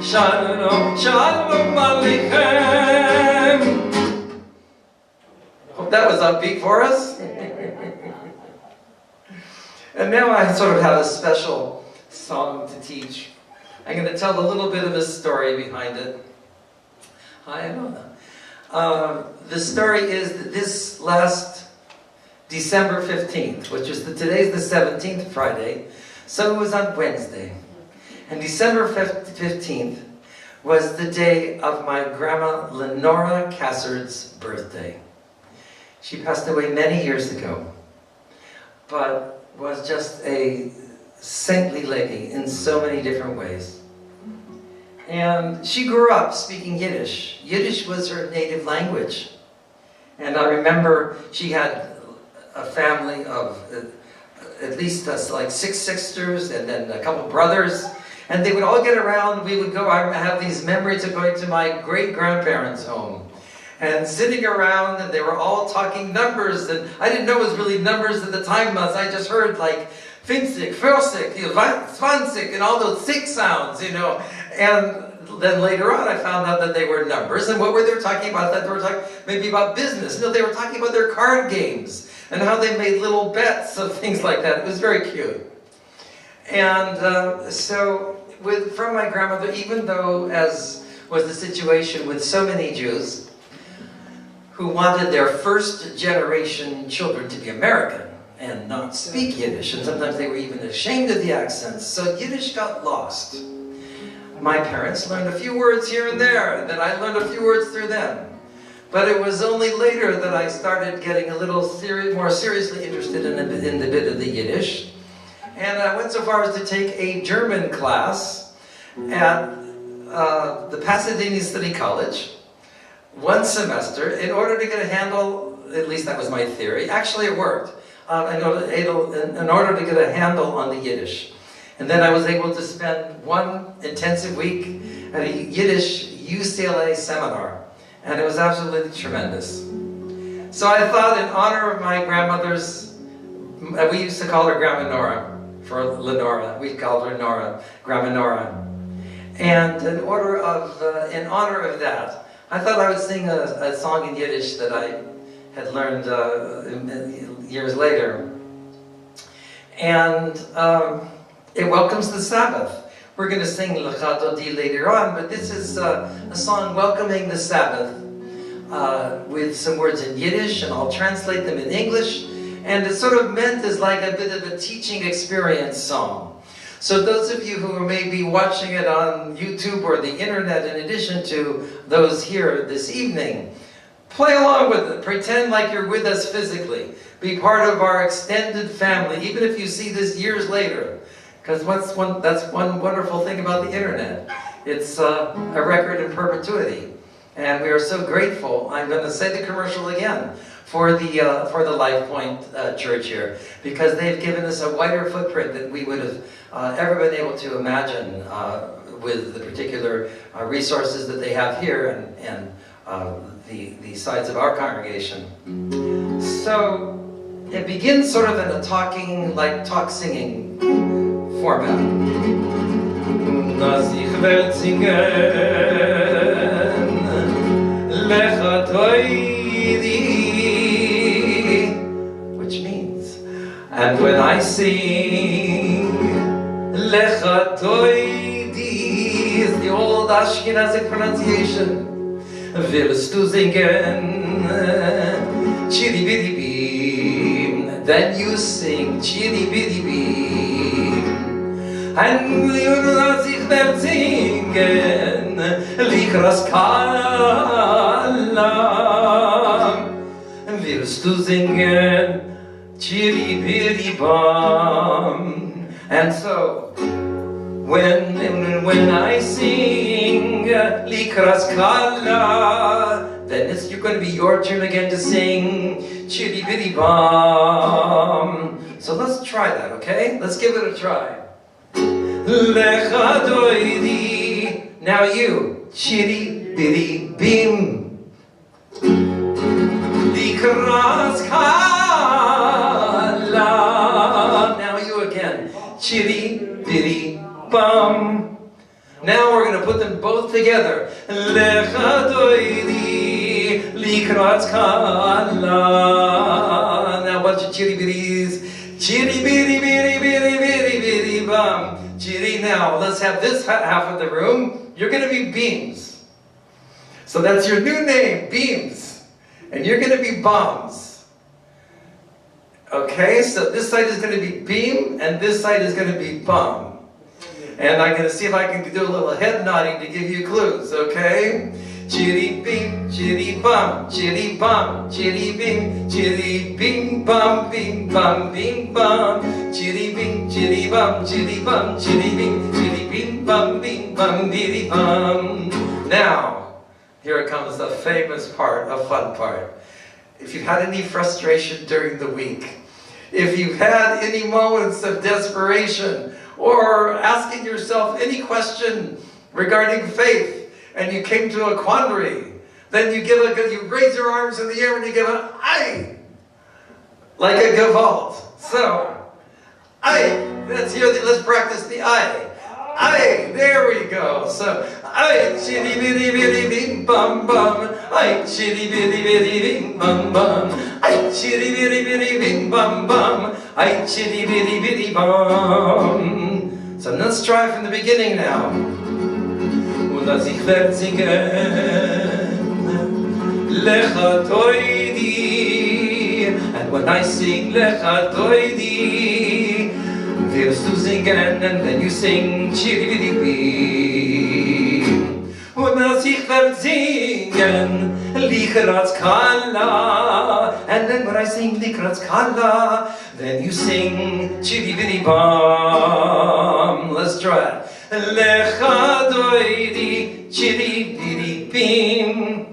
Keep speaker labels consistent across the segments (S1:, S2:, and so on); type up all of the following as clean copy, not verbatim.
S1: Shalom, shalom aleichem. Hope that was upbeat for us. And now I sort of have a special song to teach. I'm going to tell a little bit of a story behind it. Hi, Anna. The story is that this last December 15th, which is today's the 17th Friday, so it was on Wednesday. And December 15th was the day of my grandma Lenora Cassard's birthday. She passed away many years ago, but was just a saintly lady in so many different ways. And she grew up speaking Yiddish. Yiddish was her native language. And I remember she had a family of at least like 6 sisters and then a couple brothers. And they would all get around. We would go, I have these memories of going to my great-grandparents' home and sitting around, and they were all talking numbers, and I didn't know it was really numbers at the time. I just heard like Finzig, Försig, Zwanzig, and all those sick sounds, you know. And then later on I found out that they were numbers, and what were they talking about? That they were talking maybe about business. No, they were talking about their card games and how they made little bets of things like that. It was very cute. And from my grandmother, even though, as was the situation with so many Jews, who wanted their first generation children to be American and not speak Yiddish, and sometimes they were even ashamed of the accents, so Yiddish got lost. My parents learned a few words here and there, and then I learned a few words through them. But it was only later that I started getting a little more seriously interested in the bit of the Yiddish. And I went so far as to take a German class at the Pasadena City College, one semester, in order to get a handle, at least that was my theory. Actually it worked, in order to get a handle on the Yiddish. And then I was able to spend one intensive week at a Yiddish UCLA seminar, and it was absolutely tremendous. So I thought, in honor of my grandmother's, we used to call her Grandma Nora, for Lenora, we called her Nora, Grandma Nora. And in honor of that, I thought I would sing a song in Yiddish that I had learned years later. And it welcomes the Sabbath. We're going to sing Lecha Dodi later on, but this is a song welcoming the Sabbath with some words in Yiddish, and I'll translate them in English. And it's sort of meant as like a bit of a teaching experience song. So those of you who are maybe watching it on YouTube or the internet, in addition to those here this evening, play along with it. Pretend like you're with us physically. Be part of our extended family, even if you see this years later. Because that's one wonderful thing about the internet. It's a record in perpetuity. And we are so grateful. I'm going to say the commercial again for the Life Point Church here, because they've given us a wider footprint than we would have ever been able to imagine with the particular resources that they have here and the sides of our congregation. So it begins sort of in a talk singing format. Which means, and when I sing Lecha Toidi, is the old Ashkenazic pronunciation. Willst du singen Chiri Bidi Beam? Then you sing Chiri Bidi Beam. And you will singen Likras Kalam. Willst du singen Chiri Bidi Bam? And so when I sing Likras Kala, then you're going to be your turn again to sing Chiri Bidi Bam. So let's try that, okay? Let's give it a try. Lecha Doidi. Now you, Chiri Bidi Bim. Likras Kala. Now you again, Chiri Bidi Bam. Now we're going to put them both together. Lecha doidi likrat kala. Now bunch of chitty bitties. Chitty bitty bitty bitty bitty bitty bum. Chitty. Now let's have this half of the room. You're going to be beams. So that's your new name, beams. And you're going to be bombs. Okay, so this side is going to be beam, and this side is going to be bum. And I'm going to see if I can do a little head nodding to give you clues, okay? Chitty beam, chitty bum, chitty bum, chitty beam, bum, beam bum, beam bum, chitty beam, chitty bum, chitty bum, chitty beam, bum, beady bum. Now, here comes the famous part, a fun part. If you've had any frustration during the week, if you've had any moments of desperation, or asking yourself any question regarding faith, and you came to a quandary, then you raise your arms in the air and you give an aye, like a gevalt. So, aye, let's practice the aye. Aye, there we go. So, aye, chitty bitty bitty bing bum bum. Aye, chitty bitty bitty bing bum bum. Aye, chitty bitty bitty bing bum bum. Aye, chitty bitty bitty bum. So let's try from the beginning now. Und als ich werd singen, Lecha Toidi. And when I sing Lecha Toidi, wirst du singen, and then you sing Chiribiribi. Und als ich werd singen, Likrat Kala. And then when I sing Likrat Kala, then you sing Chiribiribam. Let's try it. Lecha doidi chiribiribim.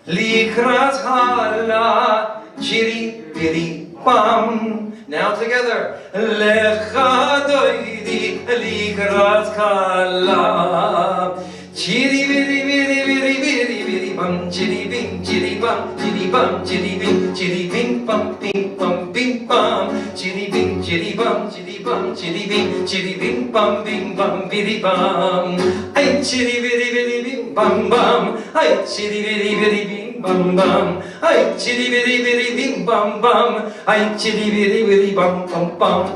S1: Likrat Kala Chiribiribam. Now together. Lecha doidi likrat kala. Chiribiribiribiribiribam. Chiribim chiribam chiribam chiribim chiribim bam bim bam bim bam. Chiribim chiribam chiribam chiribim chiribim bam bim bam biribam. Ay chiribiribiribim bam bam. Ay chiribiribiribim bam bam. Ay chiribiribiribim bam bam. Ay chiribiribiribam bam bam.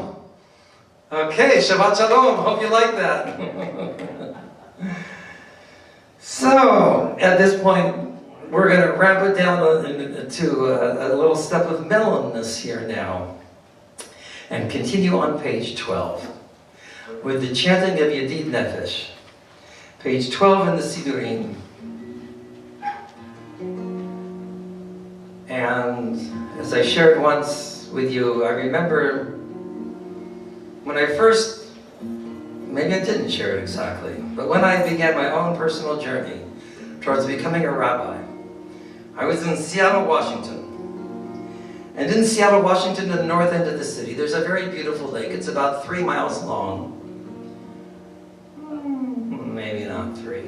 S1: Okay, Shabbat Shalom. Hope you like that. So, at this point, we're going to ramp it down to a little step of mellowness here now. And continue on page 12 with the chanting of Yedid Nefesh. Page 12 in the Sidurim. And as I shared once with you, I remember when I first, maybe I didn't share it exactly, but when I began my own personal journey towards becoming a rabbi, I was in Seattle, Washington. And in Seattle, Washington, in the north end of the city, there's a very beautiful lake. It's about 3 miles long. Maybe not 3.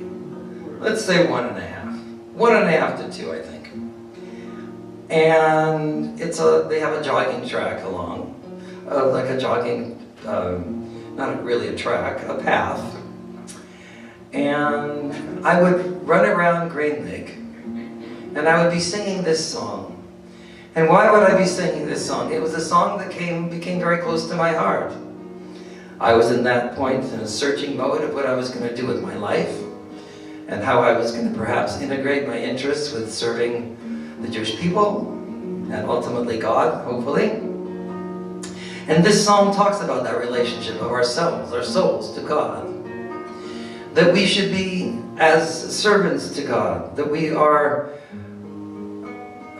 S1: Let's say 1.5. 1.5 to 2, I think. And they have a jogging track along, like a jogging, not really a track, a path. And I would run around Green Lake, and I would be singing this song. And why would I be singing this song? It was a song that became very close to my heart. I was in that point in a searching mode of what I was going to do with my life, and how I was going to perhaps integrate my interests with serving the Jewish people, and ultimately God, hopefully. And this psalm talks about that relationship of ourselves, our souls, to God. That we should be as servants to God, that we are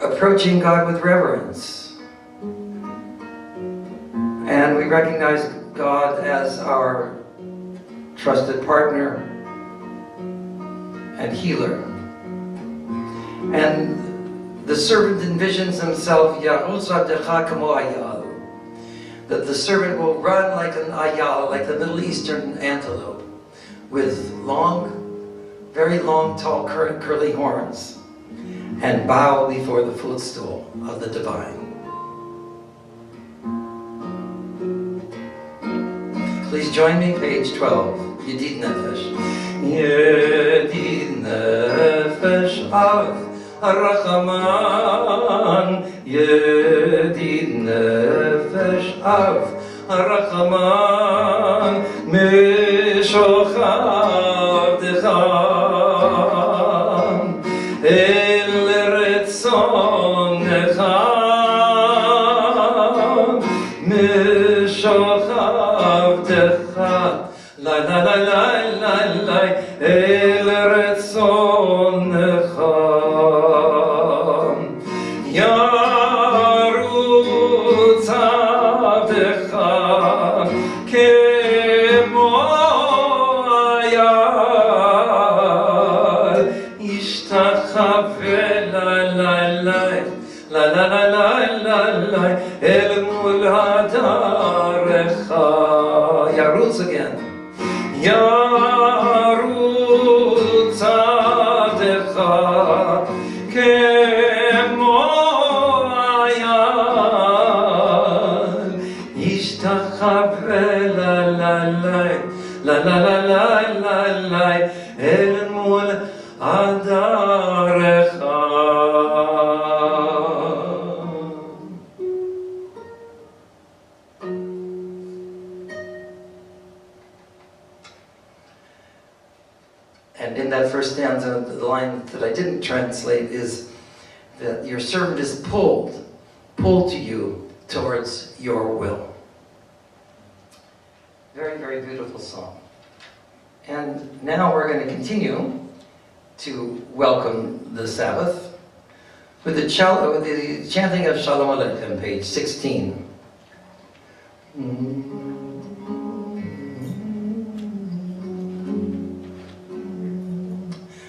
S1: approaching God with reverence. And we recognize God as our trusted partner and healer. And the servant envisions himself, that the servant will run like an ayal, like the Middle Eastern antelope, with long, very long, tall, curly horns, and bow before the footstool of the divine. Please join me, page 12, Yedid Nefesh. ידיד נפש אב הרחמן, ידיד נפש אב הרחמן, משוכבתך אל רצונך, משוכבתך לי לי לי לי לי אל רצונך. ירוץ עבדך כמו אייל, ישתחווה לי אל מול הדרך. ירוץ again. ירוץ עבדך כמו אייל, ישתחווה לי אל מול הדרך. And in that first stanza, the line that I didn't translate is that your servant is pulled to you towards your will. Very, very beautiful song. And now we're going to continue to welcome the Sabbath with the chanting of Shalom Aleichem, page 16.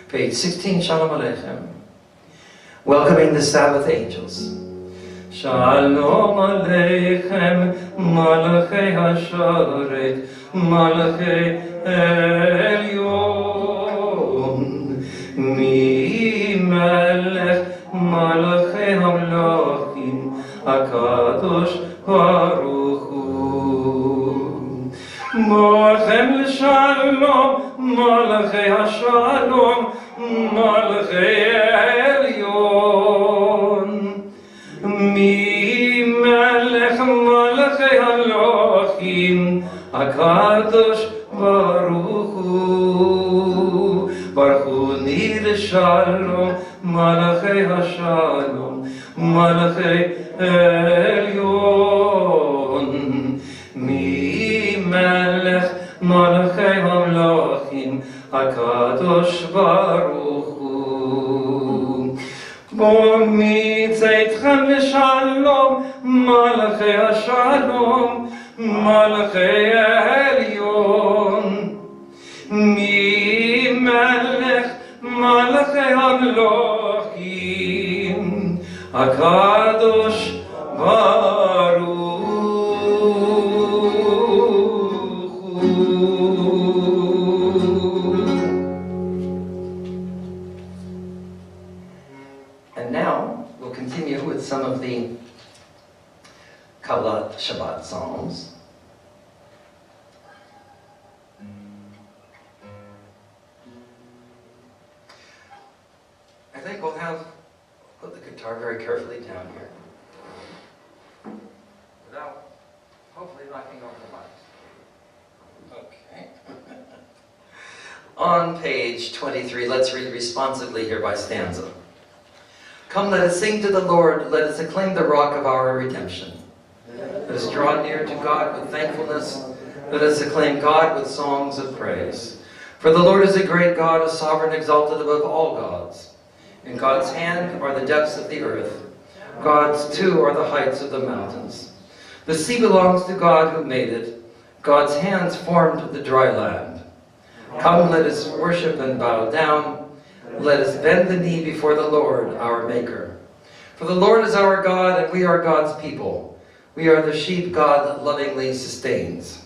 S1: Page 16, Shalom Aleichem. Welcoming the Sabbath angels. Shalom Aleichem, Malachei HaSharet, Malachei Elyon, Mi Melech, Malachei HaMlachim, HaKadosh Baruch Hu. Mochem l'shalom, Malachei HaShalom, Malachei Elyon, Mi Melech Malachei HaMlachim, HaKadosh Baruch Hu. Baruch Hu Ni l'shalom, Malachei HaShalom, Malachei Elyon, Mi Melech Malachei HaMlachim, HaKadosh Baruch Hu. Bo mitzeitchem l'shalom, Malachei HaShalom, Malachei Elyon, Mi Melech Malachei HaMlachim, HaKadosh Baruch Hu. And now we'll continue with some of the Kabbalah Shabbat psalms. I think we'll put the guitar very carefully down here, without hopefully knocking over the mics. Okay. On page 23, let's read responsively here by stanza. Come, let us sing to the Lord, let us acclaim the rock of our redemption. Let us draw near to God with thankfulness, let us acclaim God with songs of praise. For the Lord is a great God, a sovereign, exalted above all gods. In God's hand are the depths of the earth. God's too are the heights of the mountains. The sea belongs to God who made it. God's hands formed the dry land. Come, let us worship and bow down. Let us bend the knee before the Lord, our Maker. For the Lord is our God, and we are God's people. We are the sheep God lovingly sustains.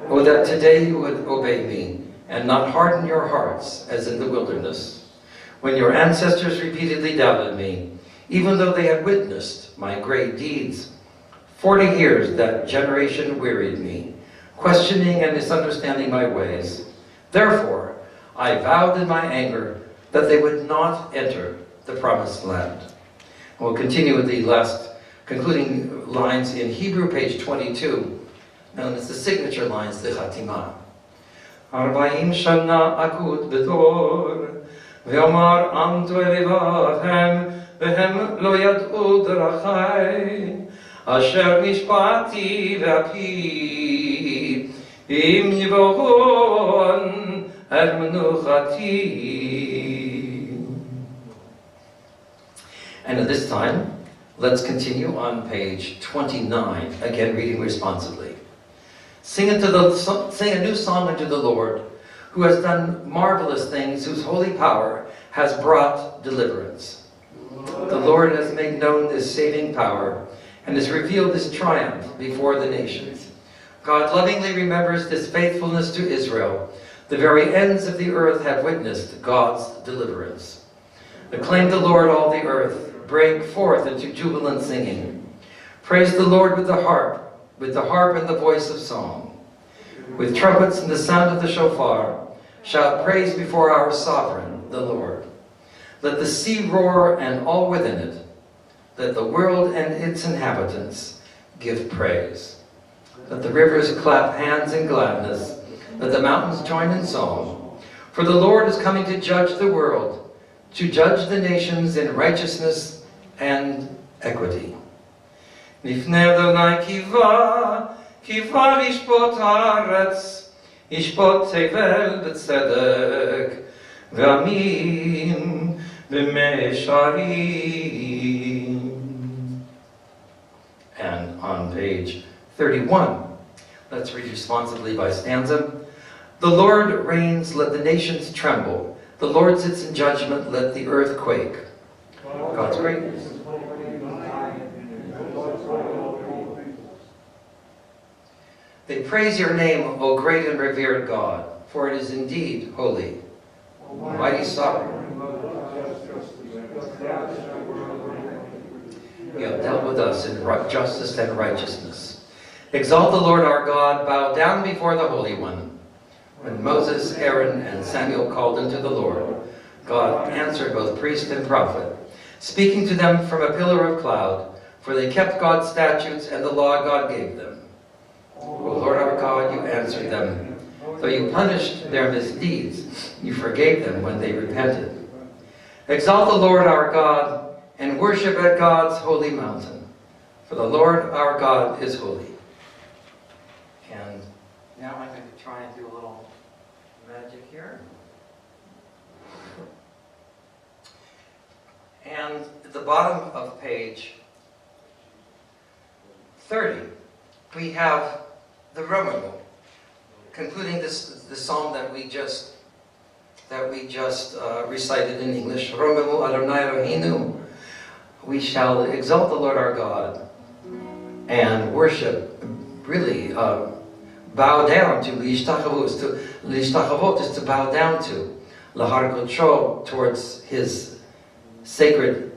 S1: Oh, that today you would obey me, and not harden your hearts as in the wilderness, when your ancestors repeatedly doubted me, even though they had witnessed my great deeds. 40 years that generation wearied me, questioning and misunderstanding my ways. Therefore, I vowed in my anger that they would not enter the promised land. We'll continue with the last concluding lines in Hebrew, page 22, known as the signature lines, the Chatimah. 40 shana akud bedor, ve'omar amtu elevahem, vehem lo yad'u derachai, asher mishpati ve'api, im yivohon el menuchati. And at this time, let's continue on page 29, again reading responsively. Sing a new song unto the Lord, who has done marvelous things, whose holy power has brought deliverance. The Lord has made known his saving power, and has revealed his triumph before the nations. God lovingly remembers his faithfulness to Israel. The very ends of the earth have witnessed God's deliverance. Acclaim the Lord, all the earth. Break forth into jubilant singing. Praise the Lord with the harp and the voice of song. With trumpets and the sound of the shofar, shout praise before our sovereign, the Lord. Let the sea roar and all within it. Let the world and its inhabitants give praise. Let the rivers clap hands in gladness. Let the mountains join in song. For the Lord is coming to judge the world, to judge the nations in righteousness and equity. Nifnei Adonai kiva lishpot haaretz, yishpot tevel b'tzedek, ve'amim b'meisharim. And on page 31, let's read responsively by stanza. The Lord reigns, let the nations tremble. The Lord sits in judgment, let the earth quake. God's greatness. They praise your name, O great and revered God, for it is indeed holy. Mighty sovereign. You have dealt with us in justice and righteousness. Exalt the Lord our God, bow down before the Holy One. When Moses, Aaron, and Samuel called unto the Lord, God answered both priest and prophet, speaking to them from a pillar of cloud, for they kept God's statutes and the law God gave them. O Lord our God, you answered them. Though you punished their misdeeds, you forgave them when they repented. Exalt the Lord our God, and worship at God's holy mountain, for the Lord our God is holy. And now I'm going to try and do a little magic here. And at the bottom of page 30, we have the Romanu, concluding the psalm that we just recited in English. Romanu Adonai Eloheinu. We shall exalt the Lord our God and worship, really bow down to Lishtachavot. Lishtachavot is to bow down to. Lahar Kodsho, towards his sacred,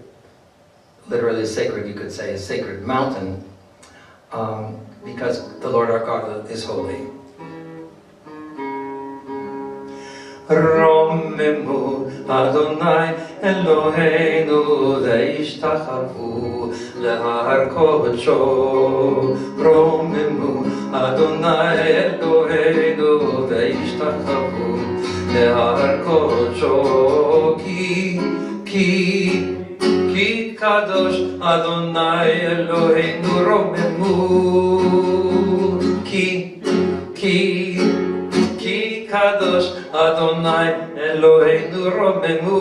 S1: literally sacred, you could say, a sacred mountain, because the Lord our God is holy. Romemu Adonai Eloheinu ve'ishtachavu lehar kodsho. Romemu Adonai Eloheinu ve'ishtachavu lehar kodsho. Ki kadosh Adonai Eloheinu romemu. Ki kadosh Adonai Eloheinu romemu.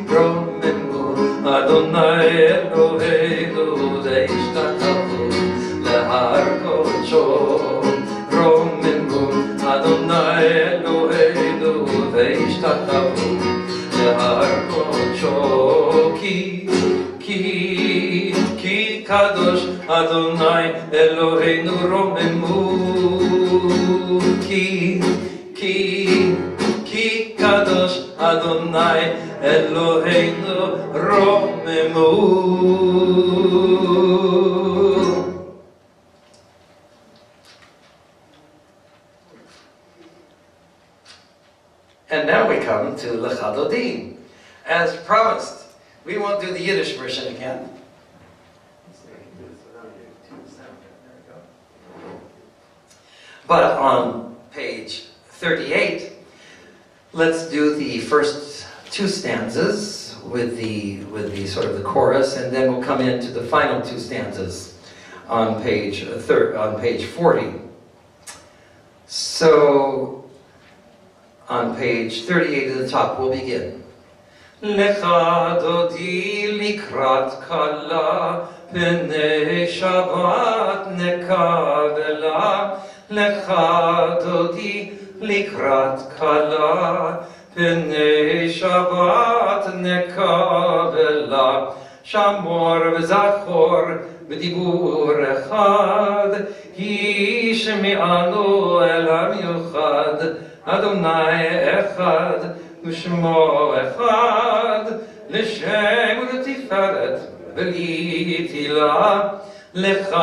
S1: Romemu Adonai Eloheinu ve'ishtachavu lehar kodsho. Romemu Adonai Eloheinu ve'ishtachavu lehar kodsho. Ki kadosh Adonai Eloheinu romemu. Ki kadosh Adonai Eloheinu romemu. to Lecha Dodi. As promised, we won't do the Yiddish version again. But on page 38, let's do the first two stanzas with the sort of the chorus, and then we'll come into the final two stanzas on page 40. So on page 38 at the top, we'll begin. Lecha dodi likrat kala b'nei Shabbat nekavela. Lecha dodi likrat kala b'nei Shabbat nekavela. Shamor v'zachor b'dibur echad yishmi'anu el hamiuchad Adonai echad ושמו אחד לשם ולתפארת ולתהילה לך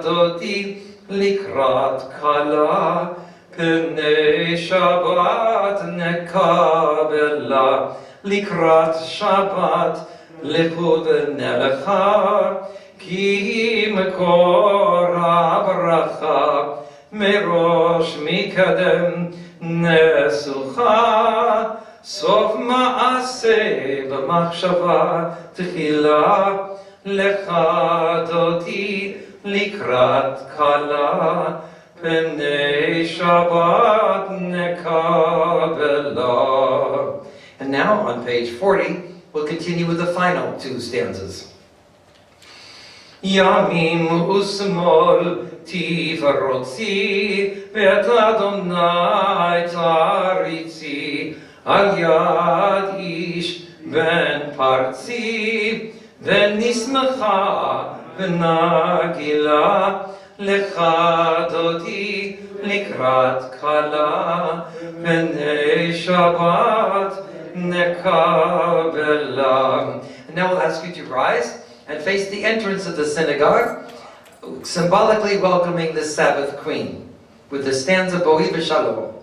S1: דודי לקראת כלה פני שבת נקבלה לקראת שבת לכו ונלכה כי מקור הברכה מראש מקדם נסוכה סוף מעשה במחשבה תחילה לך דודי לקראת כלה פני שבת נקבלה. And now on page 40 we'll continue with the final two stanzas. ימים ושמאל תפרוצי ואת אדוני תריצי על יד איש בן פרצי ונשמחה ונגילה לך דודי לקראת כלה פני שבת נקבלה. And now we'll ask you to rise and face the entrance of the synagogue, symbolically welcoming the Sabbath Queen, with the stanza Bohi v'Shalom.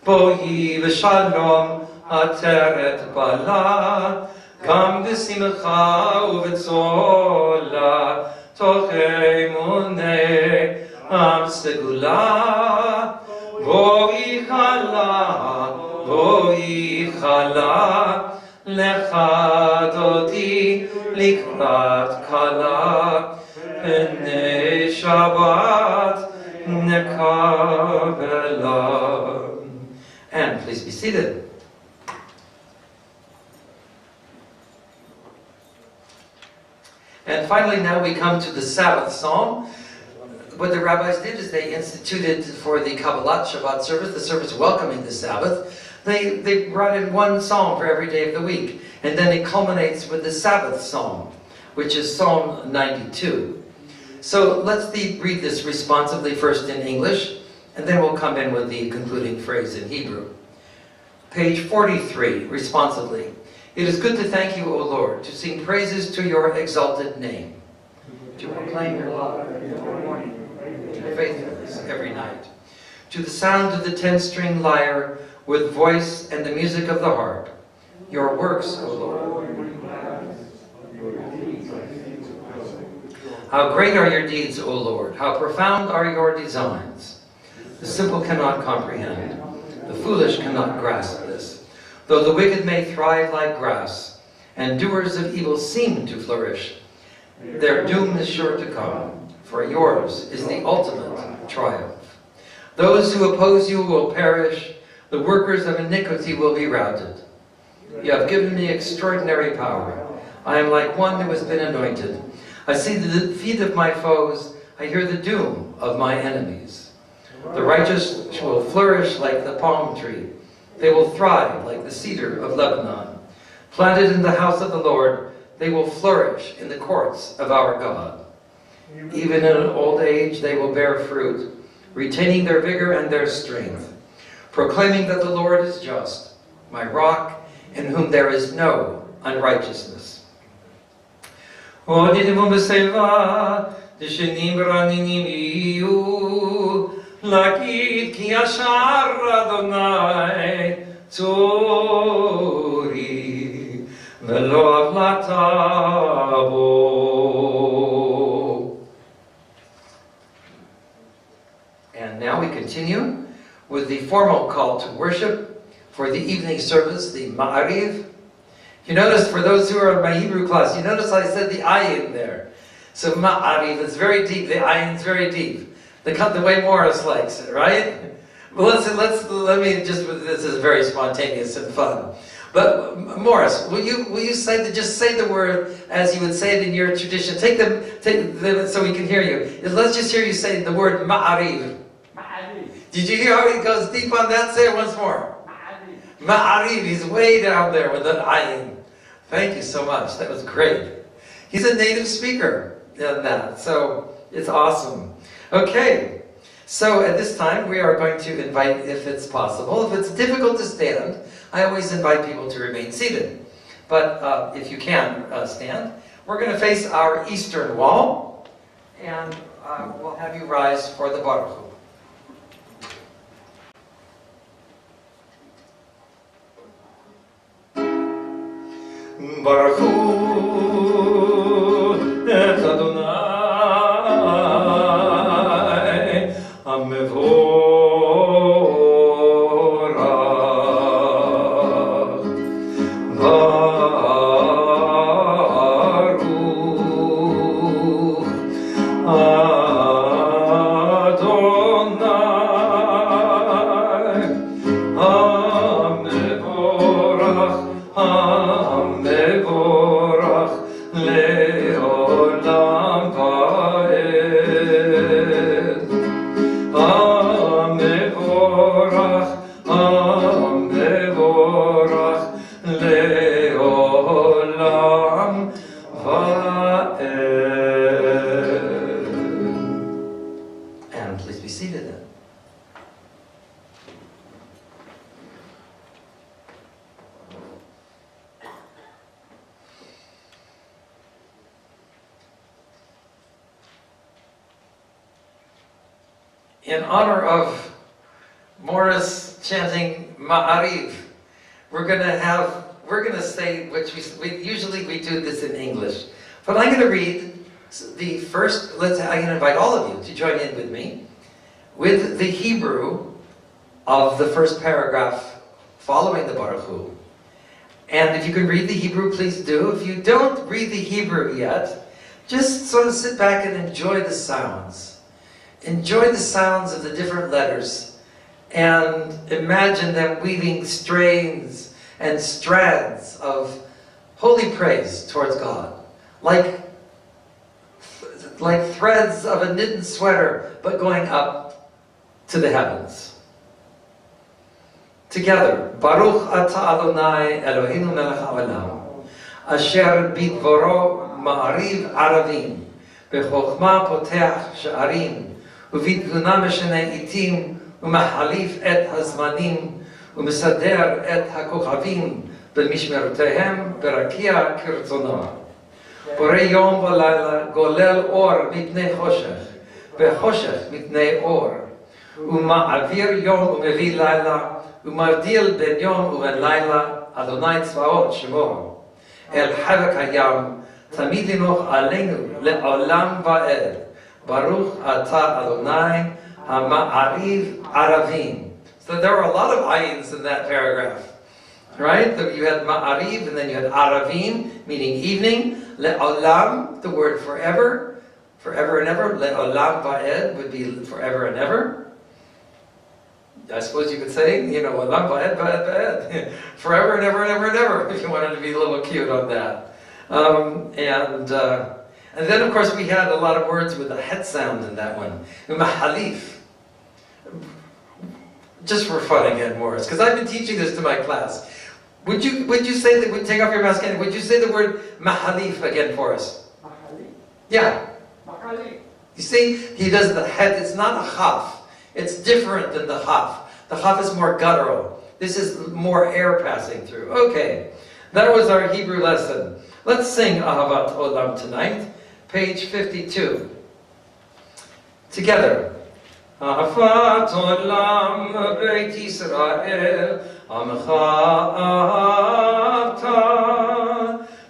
S1: Bohi v'Shalom ateret bala, gam v'simcha u'v'tzola, tochei munei am segula. Bohi chala, lecha dodi לקראת כלה פני שבת נקבלה. And please be seated. And finally now we come to the Sabbath Psalm. What the rabbis did is they instituted for the Kabbalat Shabbat service, the service welcoming the Sabbath, they brought in one psalm for every day of the week. And then it culminates with the Sabbath Psalm, which is Psalm 92. So let's read this responsively first in English, and then we'll come in with the concluding phrase in Hebrew. Page 43, responsively. It is good to thank you, O Lord, to sing praises to your exalted name, to proclaim your love every morning, your faithfulness every night, to the sound of the 10-string lyre with voice and the music of the harp, your works, O Lord. How great are your deeds, O Lord. How profound are your designs. The simple cannot comprehend. The foolish cannot grasp this. Though the wicked may thrive like grass, and doers of evil seem to flourish, their doom is sure to come, for yours is the ultimate triumph. Those who oppose you will perish. The workers of iniquity will be routed. You have given me extraordinary power. I am like one who has been anointed. I see the defeat of my foes. I hear the doom of my enemies. The righteous will flourish like the palm tree. They will thrive like the cedar of Lebanon. Planted in the house of the Lord, they will flourish in the courts of our God. Even in old age, they will bear fruit, retaining their vigor and their strength, proclaiming that the Lord is just, my rock, in whom there is no unrighteousness. צורי ולא הבלטה בו. And now we continue with the formal call to worship for the evening service, the Ma'ariv. You notice, for those who are in my Hebrew class, you notice I said the ayin there. So Ma'ariv, it's very deep, the ayin's very deep. The way Morris likes it, right? Well, let me just, this is very spontaneous and fun. But Morris, will you just say the word as you would say it in your tradition? Take them so we can hear you. Let's just hear you say the word Ma'ariv. Did you hear how he goes deep on that? Say it once more. Ma'ariv. He's way down there with that ayin. Thank you so much. That was great. He's a native speaker in that, so it's awesome. Okay, so at this time we are going to invite, if it's possible, if it's difficult to stand, I always invite people to remain seated. But if you can stand, we're going to face our eastern wall, and we'll have you rise for the Baruch Hu. Baruch Hu et Adonai HaMevorach Baruch Adonai HaMevorach Mevorach leolam vaed. Mevorach leolam vaed. And please be seated then. In honor of Morris chanting Ma'ariv, we're going to say, which we usually do this in English, but I'm going to read the first, I'm going to invite all of you to join in with me, with the Hebrew of the first paragraph following the Baruch Hu. And if you can read the Hebrew, please do. If you don't read the Hebrew yet, just sort of sit back and enjoy the sounds. Enjoy the sounds of the different letters and imagine them weaving strains and strands of holy praise towards God. Like threads of a knitted sweater, but going up to the heavens. Together, Baruch Ata Adonai Eloheinu melech haolam, asher bidvoro ma'ariv aravim, bechokma poteach sha'arim, ובתבונה משנה עיתים ומחליף את הזמנים ומסדר את הכוכבים במשמרותיהם ברקיע כרצונו. בורא יום ולילה גולל אור מפני חושך וחושך מפני אור ומעביר יום ומביא לילה ומבדיל בין יום ובין לילה אדוני צבאות שמו אל חלק הים תמיד לנוח עלינו לעולם ועד. Baruch Ata Adonai HaMa'ariv Aravim. So there were a lot of ayins in that paragraph, right? You had Ma'ariv and then you had Aravim, meaning evening. Le'olam, the word forever, forever and ever. Le'olam va'ed would be forever and ever. I suppose you could say, Olam va'ed, va'ed, va'ed. Forever and ever and ever and ever, if you wanted to be a little cute on that. And then, of course, we had a lot of words with a het sound in that one. Mahalif. Just for fun again, Morris, because I've been teaching this to my class. Would you say that? Take off your mask again. Would you say the word mahalif again for us? Mahalif. Yeah. Mahalif. You see, he does the het. It's not a chaf. It's different than the chaf. The chaf is more guttural. This is more air passing through. Okay, that was our Hebrew lesson. Let's sing Ahavat Olam tonight. Page 52. Together. אהבת עולם בית ישראל, עמך אהבת.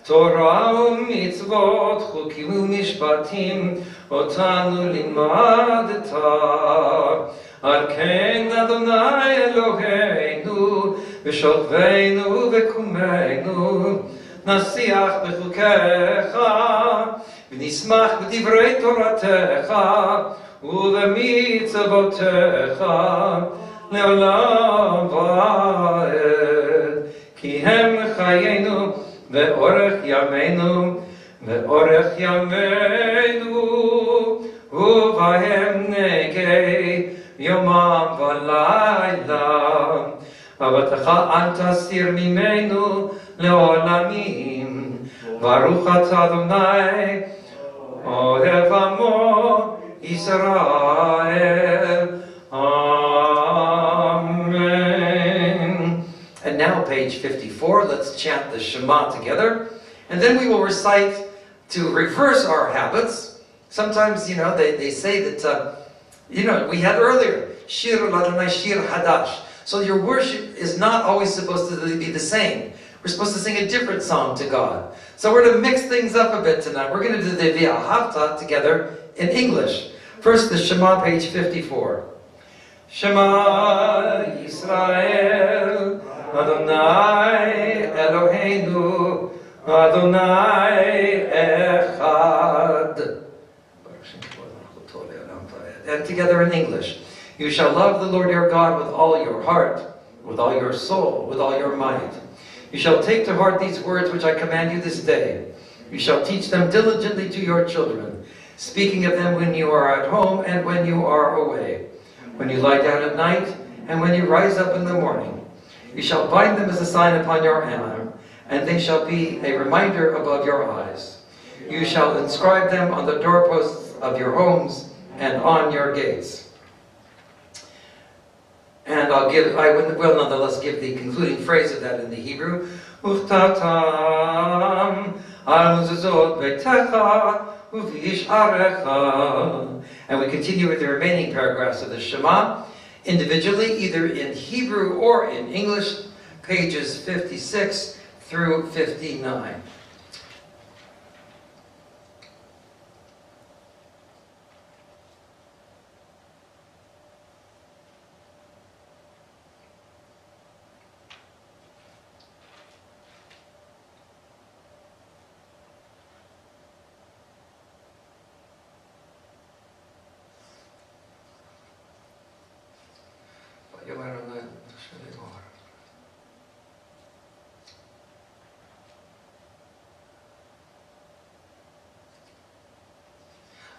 S1: תורה ומצוות, חוקים ומשפטים, אותנו לימדת. על כן אדוני אלוהינו, בשוכבנו וקומנו, נשיח בחוקיך, ונשמח בדברי תורתך, ובמצוותיך, לעולם ועד. כי הם חיינו, ואורך ימינו, ואורך ימינו, ובהם נגי יומם ולילה. אהבתך אל תסתיר ממנו לעולמים. ברוך אתה אדוני, אוהב עמו ישראל. Amen. And now page 54, let's chant the Shema together. And then we will recite to reverse our habits. Sometimes, they say that, we had earlier, Shir Ladonai Shir Hadash. So your worship is not always supposed to be the same. We're supposed to sing a different song to God. So we're going to mix things up a bit tonight. We're going to do the V'ahavta together in English. First, the Shema, page 54. Shema Yisrael, Adonai Eloheinu, Adonai Echad. And together in English. You shall love the Lord your God with all your heart, with all your soul, with all your might. You shall take to heart these words which I command you this day. You shall teach them diligently to your children, speaking of them when you are at home and when you are away, when you lie down at night and when you rise up in the morning. You shall bind them as a sign upon your arm, and they shall be a reminder above your eyes. You shall inscribe them on the doorposts of your homes and on your gates. And I will nonetheless give the concluding phrase of that in the Hebrew. And we continue with the remaining paragraphs of the Shema, individually, either in Hebrew or in English, pages 56 through 59.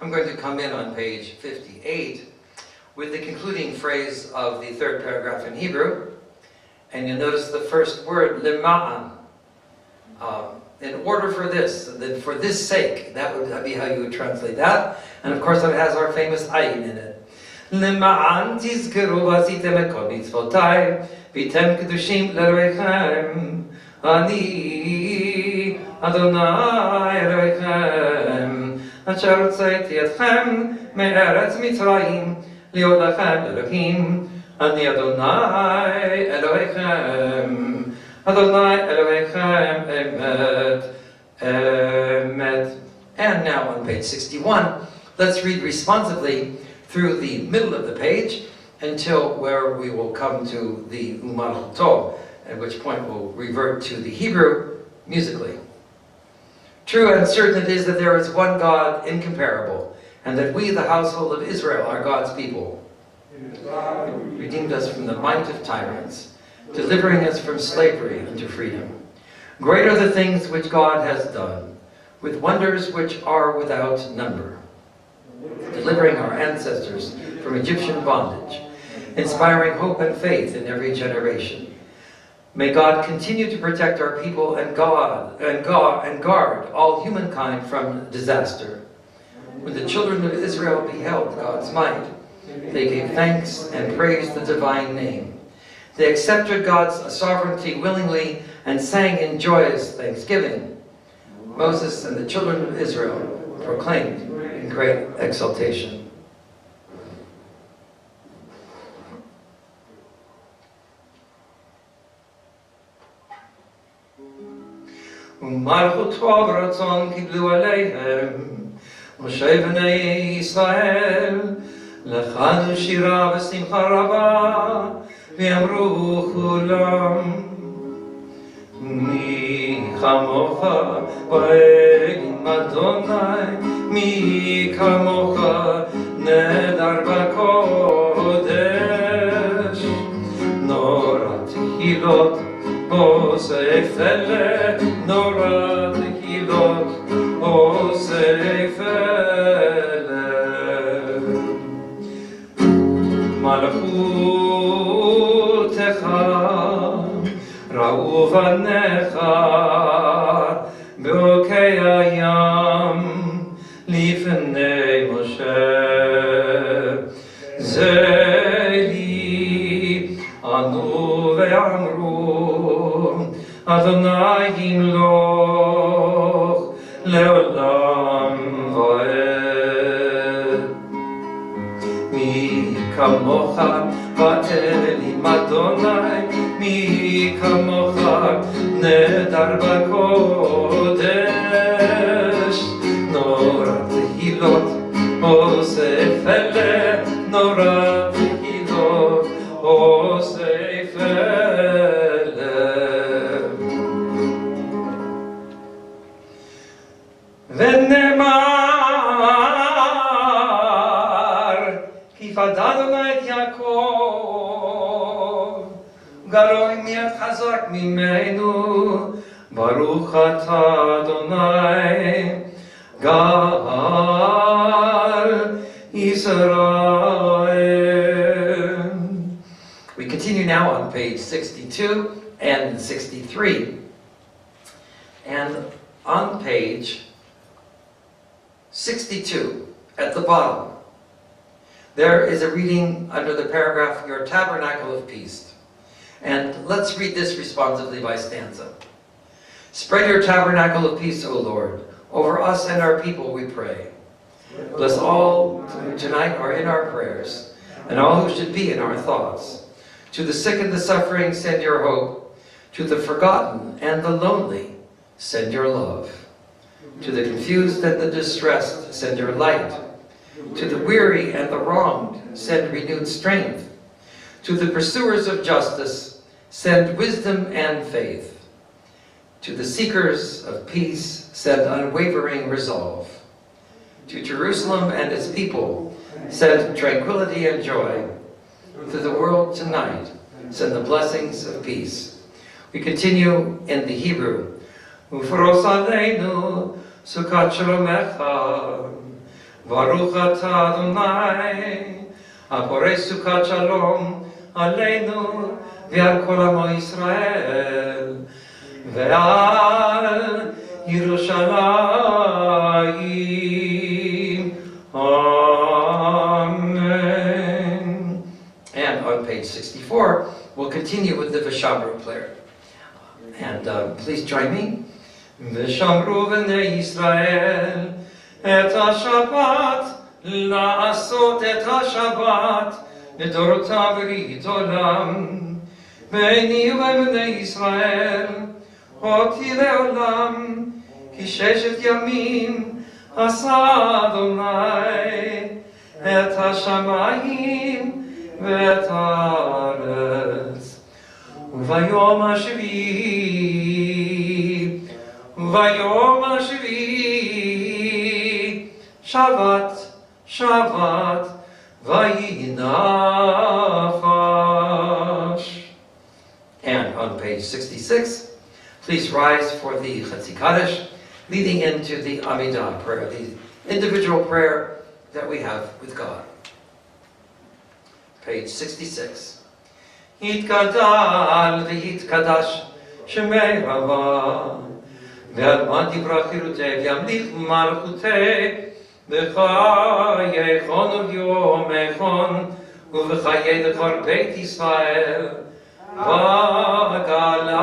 S1: I'm going to come in on page 58 with the concluding phrase of the third paragraph in Hebrew. And you'll notice the first word, lema'an. In order for this, for this sake, that would be how you would translate that. And of course it has our famous ayin in it. Lema'an tizkeru v'asitem et kol mitzvotai v'tem kedushim l'Elohechem ani Adonai Elohechem אשר הוצאתי אתכם מארץ מצרים להיות לכם אלוהים אני אדוני אלוהיכם אדוני אלוהיכם אמת אמת. And now on page 61, let's read responsively through the middle of the page until where we will come to the Myrtle, at which point we'll revert to the Hebrew musically. True and certain it is that there is one God incomparable, and that we, the household of Israel, are God's people. He redeemed us from the might of tyrants, delivering us from slavery unto freedom. Great are the things which God has done, with wonders which are without number, delivering our ancestors from Egyptian bondage, inspiring hope and faith in every generation. May God continue to protect our people and guard all humankind from disaster. When the children of Israel beheld God's might, they gave thanks and praised the divine name. They accepted God's sovereignty willingly and sang in joyous thanksgiving. Moses and the children of Israel proclaimed in great exultation. ומלכותו ורצון קיבלו עליהם. משה בני ישראל לחנו שירה ושמחה רבה, ואמרו כולם, מי כמוך באלים אדוני, מי כמוך נדר בקודש. נורא תהילות אוסף אלה, נורא תהילות אוסף אלה. מלכותך ראו בניך בעוקי הים לפני משה. זה לי ענו ואמרו, אדוני ימלוך לעולם ועד. מי כמוך באלים אדוני, מי כמוך נדר בקודש. נורא תהילות אוסף אלה, נורא תהילות אוסף אלה. ונאמר, כי פדדנו את יעקב, גרוי מיד חזק ממנו, ברוך אתה אדוני, גאל ישראל. We continue now on page 62 and 63. And on page 62, at the bottom, there is a reading under the paragraph, Your Tabernacle of Peace. And let's read this responsively by stanza. Spread your tabernacle of peace, O Lord. Over us and our people we pray. Bless all who tonight are in our prayers, and all who should be in our thoughts. To the sick and the suffering, send your hope. To the forgotten and the lonely, send your love. To the confused and the distressed, send your light. To the weary and the wronged, send renewed strength. To the pursuers of justice, send wisdom and faith. To the seekers of peace, send unwavering resolve. To Jerusalem and its people, send tranquility and joy. To the world tonight, send the blessings of peace. We continue in the Hebrew. Ufros aleinu sukat shalomecha, baruch atah Adonai, aporei sukat shalom aleinu ve'al kol amo Yisrael, ve'al Yerushalayim. Amen. And on page 64, we'll continue with the Vishamru prayer. And please join me. Vishamru v'nei Yisrael et ha-Shabbat, la'asot et ha-Shabbat, לדורותם ברית עולם. ביני ובני ישראל, אותי לעולם, כי ששת ימים עשה אדוני את השמיים ואת הארץ. וביום השביעי שבת שבת ויהי נחש. And on page 66, please rise for the Chatzi Kaddish, leading into the Amidah prayer, the individual prayer that we have with God. Page 66. Yitkadal v'yitkadash shemei Hava, ve'alman divra chirutei v'yamlich malchutei, v'chayechon u'vyomechon u'v'chayei l'kol Beit Yisrael, v'agala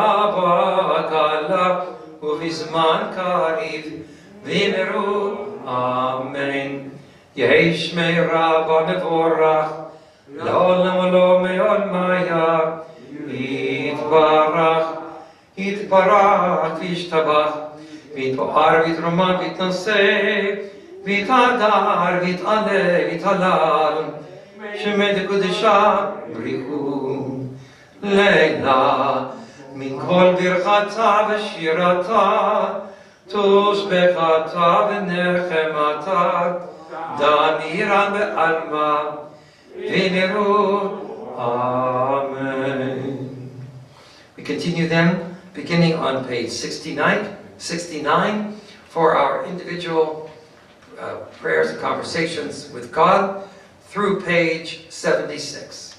S1: ובזמן קריב ואמרו אמן. יהי שמי רבא מבורך לעולם ולא מעולמיה יתברך יתברך וישתבח, ויתפאר ויתרומם ויתנשא, ויתהדר ויתעלה ויתהלל, שמי דקודשה בריחו לילה, מן כל ברכתה ושירתה, תושבחתה ונחמתה, דמירה בעלמה, ונראו. Amen. We continue then, beginning on page 69 for our individual prayers and conversations with God through page 76.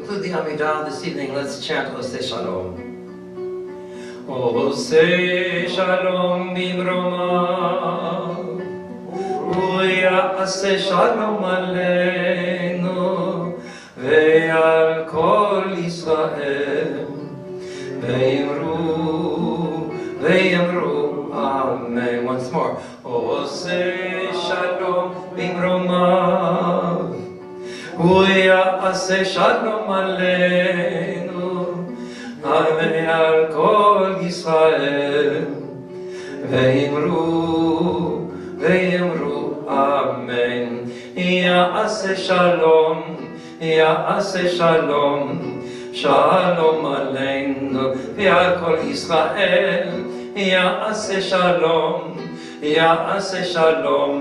S1: The Amidah this evening, let's chant Oseh Shalom. Oseh Shalom bimroma, Uyaseh Shalom aleinu, ve'al kol Yisrael, ve'yamru, Amen. Once more. Oseh Shalom bimroma, Uyaseh Shalom aleinu, ve'al kol Yisrael, ve'yamru, Amen. Ya'aseh Shalom, Ya'aseh Shalom, Shalom aleinu, ve'al kol Yisrael, Ya'aseh Shalom, Ya'aseh Shalom,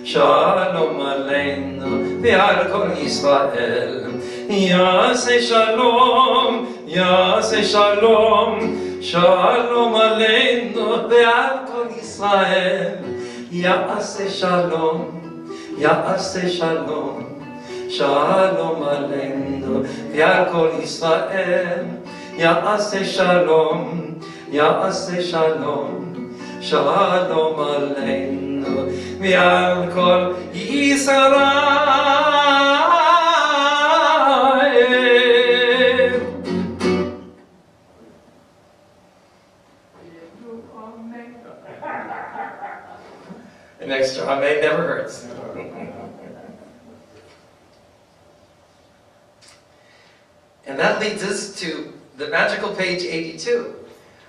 S1: Shalom aleinu, ve'al kol Yisrael. Ya'aseh Shalom, Ya'aseh Shalom, Shalom aleinu, ve'al kol Yisrael. Ya'aseh Shalom, Ya'aseh Shalom, Shalom aleinu v'al kol Yisrael. Ya'aseh shalom, Ya'aseh shalom. Shalom aleinu v'al kol Yisrael. An extra amen never hurts. And that leads us to the magical page 82.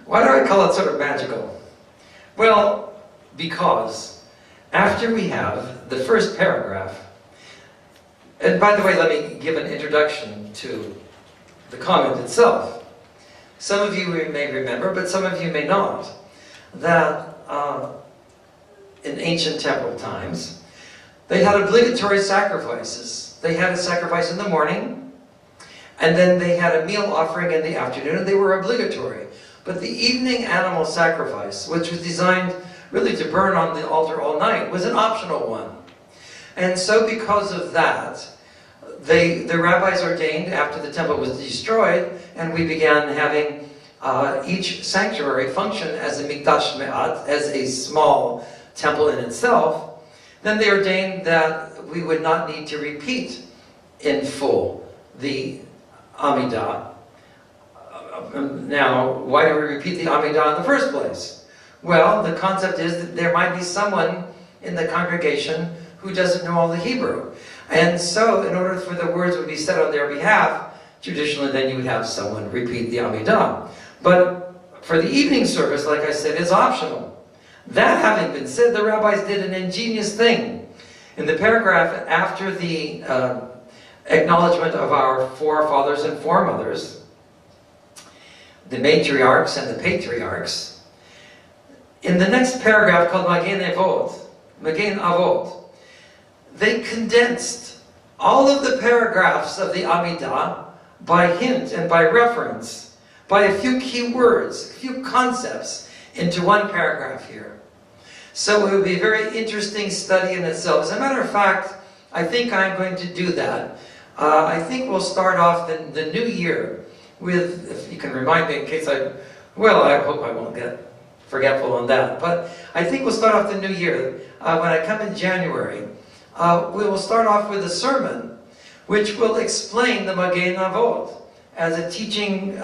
S1: Why do I call it sort of magical? Well, because after we have the first paragraph, and by the way, let me give an introduction to the comment itself. Some of you may remember, but some of you may not, that in ancient temple times, they had obligatory sacrifices. They had a sacrifice in the morning, and then they had a meal offering in the afternoon, and they were obligatory. But the evening animal sacrifice, which was designed really to burn on the altar all night, was an optional one. And so because of that, the rabbis ordained after the temple was destroyed, and we began having each sanctuary function as a mikdash me'at, as a small temple in itself. Then they ordained that we would not need to repeat in full the Amidah. Now, why do we repeat the Amidah in the first place? Well, the concept is that there might be someone in the congregation who doesn't know all the Hebrew. And so, in order for the words would be said on their behalf, traditionally then you would have someone repeat the Amidah. But for the evening service, like I said, it's optional. That having been said, the rabbis did an ingenious thing. In the paragraph after the acknowledgement of our forefathers and foremothers, the matriarchs and the patriarchs, in the next paragraph called Magen Avot, they condensed all of the paragraphs of the Amidah by hint and by reference, by a few key words, a few concepts, into one paragraph here. So it would be a very interesting study in itself. As a matter of fact, I think I'm going to do that. I think we'll start off the new year with, if you can remind me in case I hope I won't get forgetful on that. But I think we'll start off the new year. When I come in January, we will start off with a sermon which will explain the Magen Avot as a teaching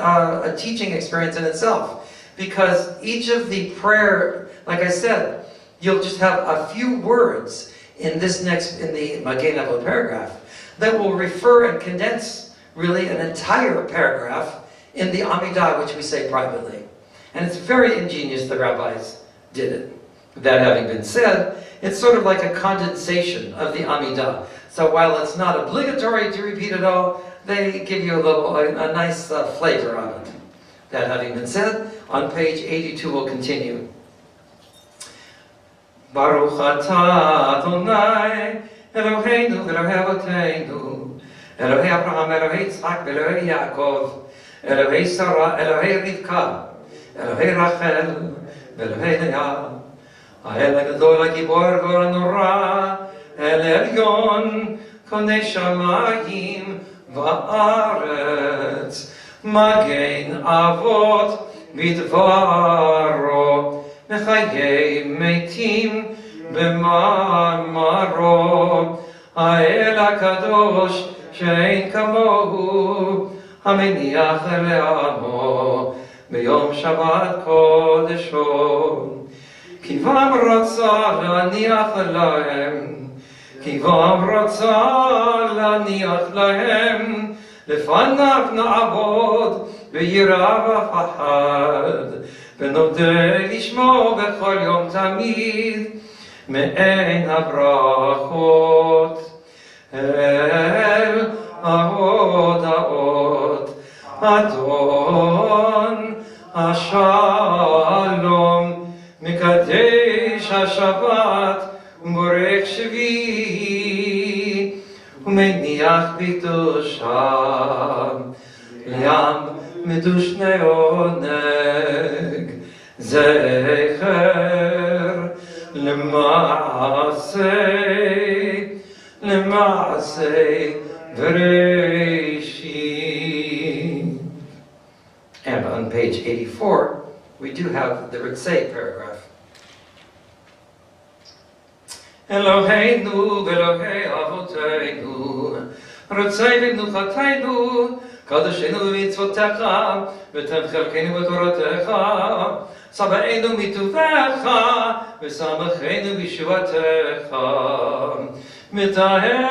S1: experience in itself. Because each of the prayer, like I said, you'll just have a few words in the Magen Avot paragraph that will refer and condense really an entire paragraph in the Amidah, which we say privately. And it's very ingenious the rabbis did it. That having been said, it's sort of like a condensation of the Amidah. So while it's not obligatory to repeat it all, they give you a nice flavor of it. That having been said, on page 82 we'll continue. Baruch atah Adonai Eloheinu v'Elohei Avotenu Elohei Abraham, Elohei Yitzchak, Elohei Yaakov, Elohei Sarah, Elohei Rivka, Elohei Rachel, Elohei Leah, האל הגדול הגיבור והנורא, אל עליון, קונה שמיים וארץ, מגן אבות בדברו, מחיי מתים במאמרו, האל הקדוש שאין כמוהו, המניח לעמו ביום שבת קודשו. כי בם רצה להניח להם, כי בם רצה להניח להם, לפניו נעבוד ביראה ופחד, ונודה לשמו בכל יום תמיד, מעין הברכות. אל ההודעות, אדון השלום, מקדש השבת ובורך שביעי ומניח בקדושה לים מדושני עונג זכר למעשה למעשה בראשית. And on page 84, we do have the Ritzei paragraph. Eloheinu ve'Elohei avotenu, Ritzei v'mnuchatenu, Kadashenu v'mitzvotecha, v'tevchelkenu v'toratecha, Sabaenu mituvecha, v'samachenu v'shuvatecha, v'taher,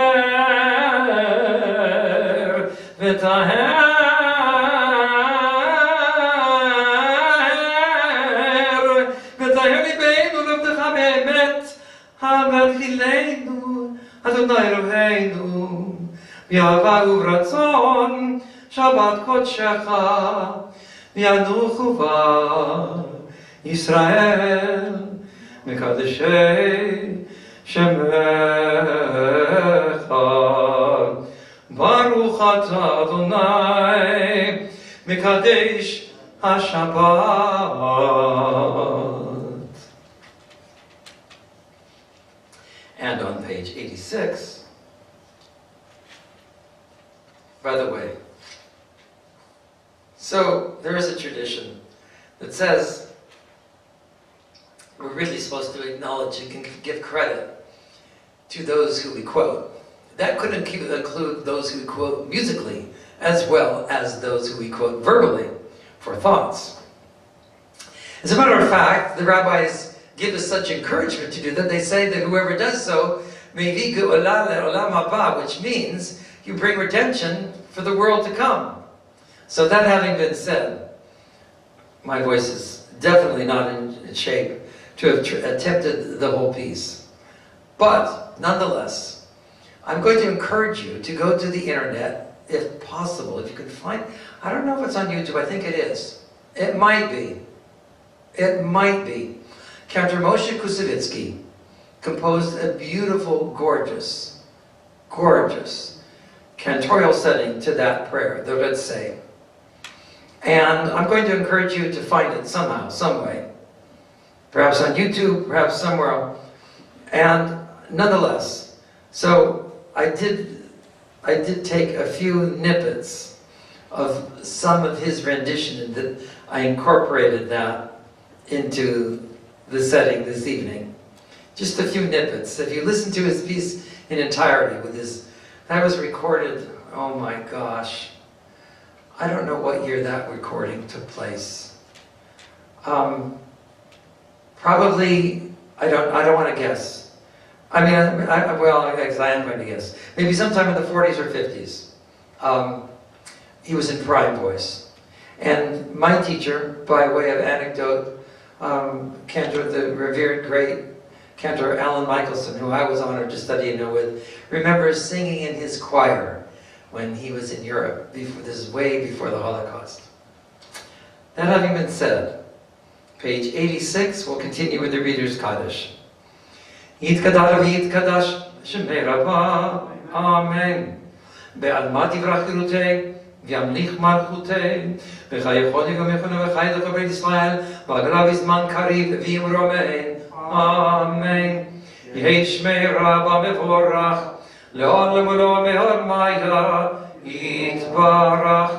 S1: v'taher libeinu l'avdecha be'emet, Ha'avachilenu, Adonai Eloheinu, v'yahava u'vratzon, Shabbat kodshecha, v'yanuchu va, Yisrael, Mekadeshei Shemecha, Baruch ata Adonai, Mekadesh HaShabbat. And on page 86, by the way, so there is a tradition that says we're really supposed to acknowledge and give credit to those who we quote. That could include those who we quote musically, as well as those who we quote verbally for thoughts. As a matter of fact, the rabbis give us such encouragement to do that. They say that whoever does so, mevi ge'olah le'olam haba, which means you bring redemption for the world to come. So that having been said, my voice is definitely not in shape to have attempted the whole piece. But, nonetheless, I'm going to encourage you to go to the internet, if possible, if you can find, I don't know if it's on YouTube, I think it is. It might be. It might be. Cantor Moshe Kusevitsky composed a beautiful, gorgeous cantorial setting to that prayer, the Let's Say. And I'm going to encourage you to find it somehow, some way. Perhaps on YouTube, perhaps somewhere else. And nonetheless, so I did take a few snippets of some of his rendition, and that I incorporated that into the setting this evening. Just a few snippets. If you listen to his piece in entirety with his, that was recorded, oh my gosh, I don't know what year that recording took place. Probably, I don't want to guess. I mean, well, I am going to guess. Maybe sometime in the 40s or 50s. He was in prime voice. And my teacher, by way of anecdote, Cantor, the revered great Cantor Alan Michelson, who I was honored to study with, remembers singing in his choir when he was in Europe. This is way before the Holocaust. That having been said, page 86, we'll continue with the Reader's Kaddish. Yitkadar v'yitkadash shemei Rabbah, Amen. Be'alma tivrach chirutei, v'yamlich malchutei, v'chayechoni v'mechoni v'chayedach v'beit Yisrael, v'agrav izman kariv v'yimromein, Amen. Yehei shmei Rabbah mevorach, le'olam u'lo me'or maya, yitbarach.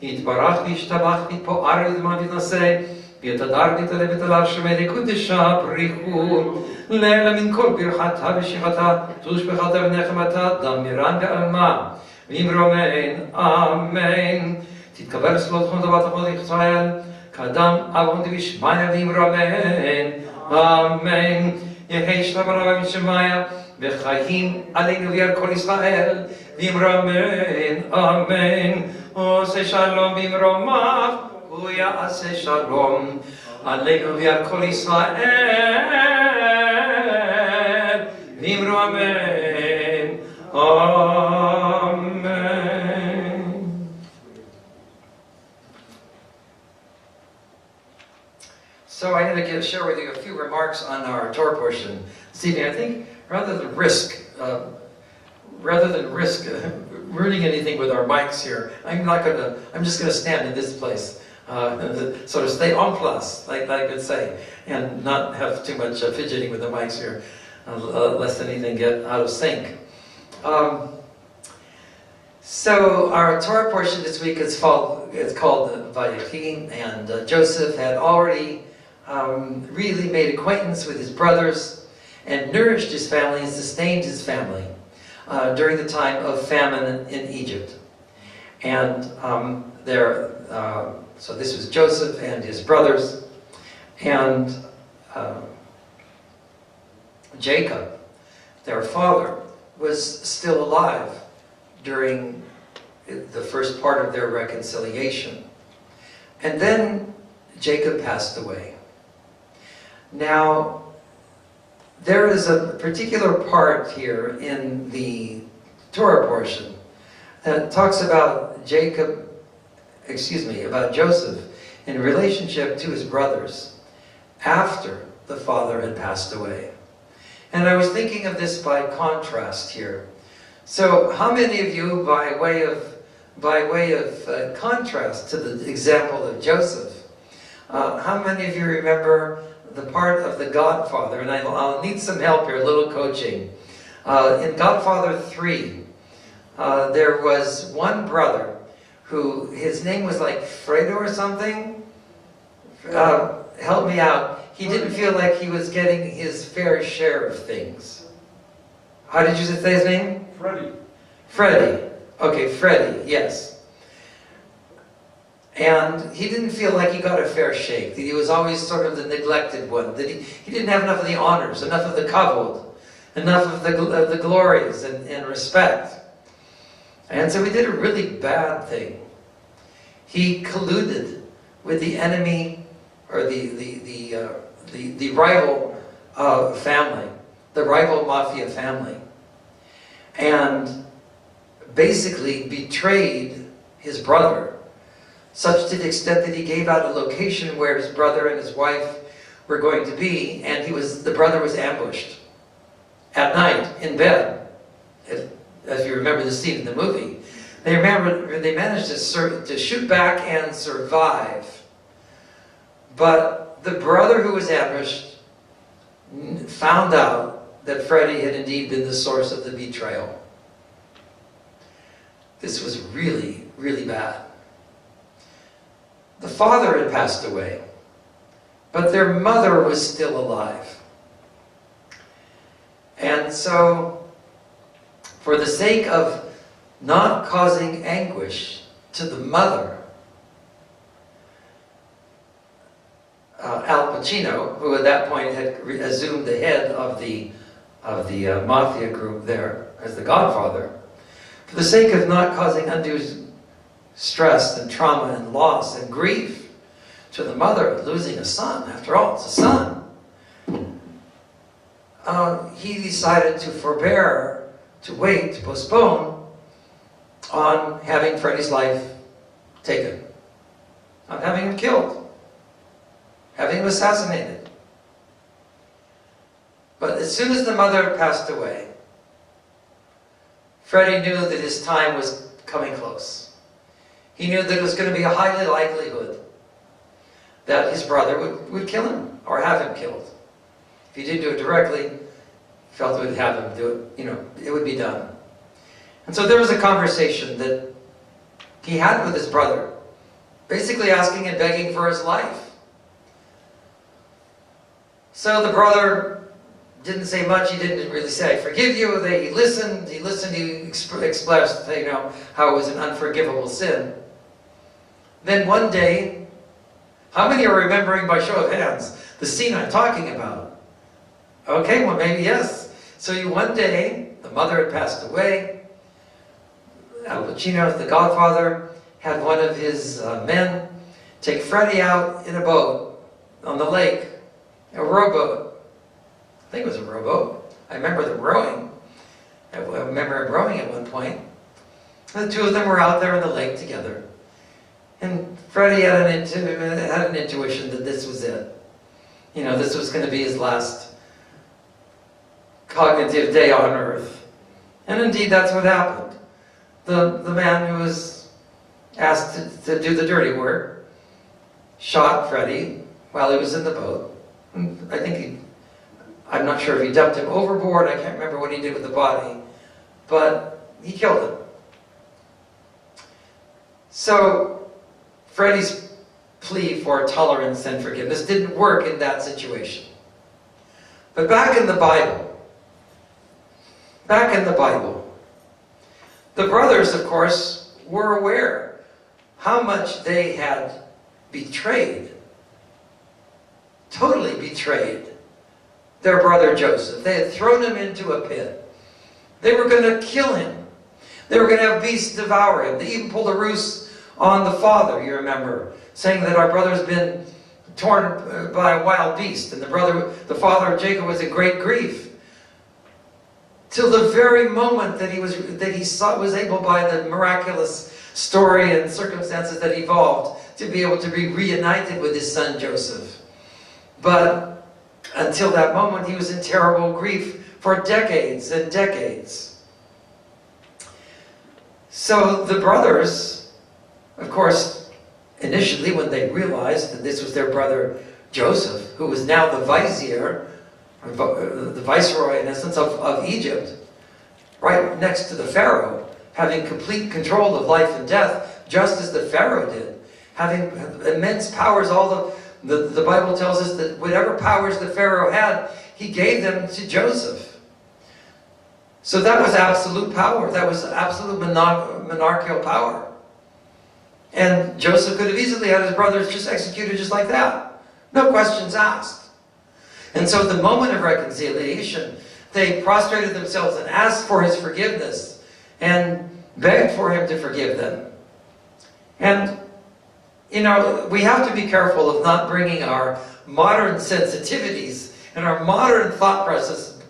S1: יתברך וישתבח ויתפאר ויזמן ויתנשא ויתהדר ויתעלה ותעלה שמי קודשה בריחו לילה מן כל ברכתה ושיחתה תושבחתה ונחמתה דמירן ועלמה וימרומן אמן תתקבל סלות חום דבת החול ישראל קדם אבון דבישמיה וימרומן אמן יהי שלום רבה משמיה וחיים עלינו ועל כל ישראל וימרומן אמן עושה שלום במרומיו, הוא יעשה שלום עלינו ועל כל ישראל, במרומן, אמן. So I'm going to share with you a few remarks on our Torah portion this evening. I think rather than risk ruining anything with our mics here, I'm just going to stand in this place, sort of stay en place, like I could say, and not have too much fidgeting with the mics here, lest anything get out of sync. So our Torah portion this week is called Vayechi, and Joseph had already really made acquaintance with his brothers and nourished his family and sustained his family during the time of famine in Egypt. And so this was Joseph and his brothers, and Jacob, their father, was still alive during the first part of their reconciliation. And then Jacob passed away. Now, there is a particular part here in the Torah portion that talks about about Joseph in relationship to his brothers after the father had passed away. And I was thinking of this by contrast here. So, how many of you, by way of contrast to the example of Joseph, how many of you remember the part of The Godfather? And I'll need some help here, a little coaching. In Godfather 3, there was one brother who, his name was like Fredo or something. Help me out. He didn't feel like he was getting his fair share of things. How did you say his name? Freddie. Okay, Freddie, yes. And he didn't feel like he got a fair shake. That he was always sort of the neglected one. That he didn't have enough of the honors, enough of the kavod, enough of the glories and respect. And so he did a really bad thing. He colluded with the enemy, or the rival family, the rival mafia family, and basically betrayed his brother, such to the extent that he gave out a location where his brother and his wife were going to be, and the brother was ambushed at night in bed. As you remember the scene in the movie, they managed to shoot back and survive. But the brother who was ambushed found out that Freddie had indeed been the source of the betrayal. This was really, really bad. The father had passed away, but their mother was still alive. And so, for the sake of not causing anguish to the mother, Al Pacino, who at that point had assumed the head of the mafia group there as the Godfather, for the sake of not causing undue stress and trauma and loss and grief to the mother losing a son, after all, it's a son, he decided to forbear, to wait, to postpone on having Freddie's life taken, on having him killed, having him assassinated. But as soon as the mother passed away, Freddie knew that his time was coming close. He knew that it was going to be a highly likelihood that his brother would kill him, or have him killed. If he didn't do it directly, he felt it would have him do it, it would be done. And so there was a conversation that he had with his brother, basically asking and begging for his life. So the brother didn't say much. He didn't really say, "I forgive you." He listened. He expressed, how it was an unforgivable sin. Then one day, how many are remembering by show of hands the scene I'm talking about? Okay, well maybe yes. So one day, the mother had passed away. Al Pacino, the Godfather, had one of his men take Freddie out in a boat on the lake, a rowboat. I think it was a rowboat. I remember them rowing. I remember him rowing at one point. And the two of them were out there on the lake together. And Freddie had an intuition that this was it. This was going to be his last cognitive day on earth. And indeed, that's what happened. The man who was asked to do the dirty work shot Freddie while he was in the boat. And I'm not sure if he dumped him overboard. I can't remember what he did with the body. but he killed him. So Freddie's plea for tolerance and forgiveness didn't work in that situation. But back in the Bible, the brothers, of course, were aware how much they had betrayed, totally betrayed, their brother Joseph. They had thrown him into a pit. They were going to kill him. They were going to have beasts devour him. They even pulled a ruse on the father, you remember, saying that our brother's been torn by a wild beast, and the father of Jacob was in great grief. Till the very moment that he was able, by the miraculous story and circumstances that evolved, to be able to be reunited with his son Joseph. But until that moment, he was in terrible grief for decades and decades. So the brothers, of course, initially when they realized that this was their brother Joseph, who was now the vizier, the viceroy, in essence, of Egypt, right next to the Pharaoh, having complete control of life and death, just as the Pharaoh did, having immense powers. The Bible tells us that whatever powers the Pharaoh had, he gave them to Joseph. So that was absolute power. That was absolute monarchical power. And Joseph could have easily had his brothers just executed just like that. No questions asked. And so at the moment of reconciliation, they prostrated themselves and asked for his forgiveness and begged for him to forgive them. And, you know, we have to be careful of not bringing our modern sensitivities and our modern thought process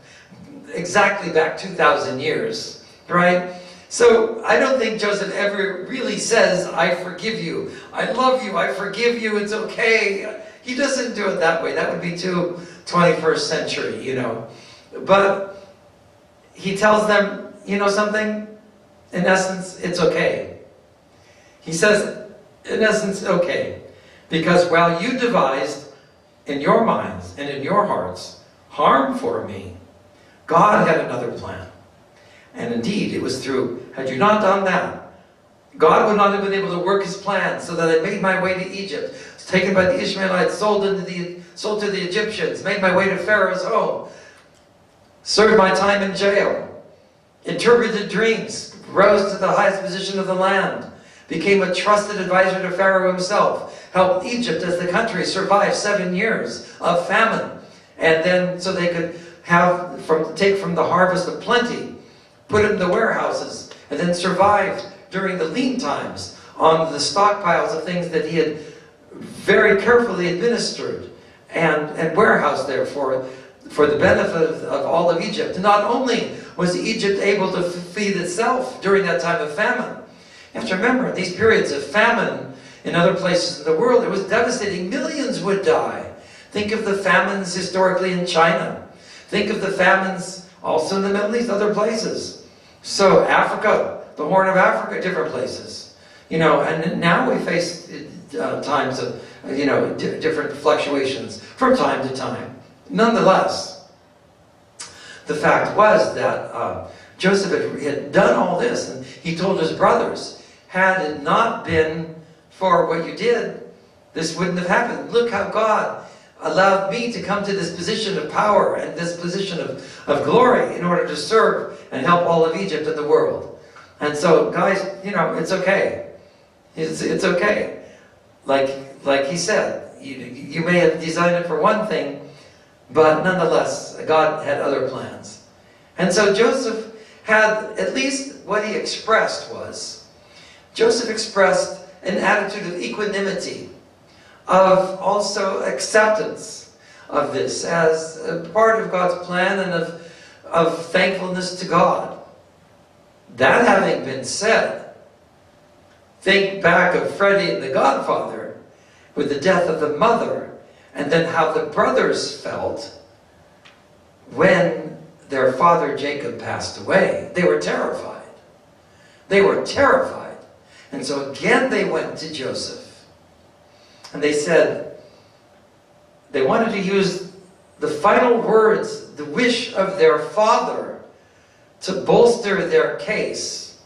S1: exactly back 2,000 years, right? So I don't think Joseph ever really says, I forgive you, I love you, I forgive you, it's okay. He doesn't do it that way. That would be too 21st century, you know. But he tells them, you know something? In essence, it's okay. He says, in essence, okay. Because while you devised in your minds and in your hearts harm for me, God had another plan. And indeed, it was through, had you not done that, God would not have been able to work his plan, so that I made my way to Egypt, was taken by the Ishmaelites, sold to the Egyptians, made my way to Pharaoh's home, served my time in jail, interpreted dreams, rose to the highest position of the land, became a trusted advisor to Pharaoh himself, helped Egypt as the country survive 7 years of famine, and then so they could take from the harvest of plenty, put it in the warehouses, and then survived during the lean times on the stockpiles of things that he had very carefully administered and warehoused there for the benefit of all of Egypt. Not only was Egypt able to feed itself during that time of famine, you have to remember, in these periods of famine in other places in the world, it was devastating. Millions would die. Think of the famines historically in China. Think of the famines also in the Middle East, other places. So Africa, the Horn of Africa, different places. You know, and now we face times of, you know, different fluctuations from time to time. Nonetheless, the fact was that Joseph had done all this, and he told his brothers, had it not been for what you did, this wouldn't have happened. Look how God allowed me to come to this position of power and this position of glory in order to serve and help all of Egypt and the world. And so, guys, you know, it's okay. It's okay. Like he said, you may have designed it for one thing, but nonetheless, God had other plans. And so Joseph had, at least what he expressed was, Joseph expressed an attitude of equanimity, of also acceptance of this as a part of God's plan and of thankfulness to God. That having been said, think back of Freddie and the Godfather with the death of the mother, and then how the brothers felt when their father Jacob passed away. They were terrified. They were terrified. And so again they went to Joseph. And they said, they wanted to use the final words, the wish of their father, to bolster their case.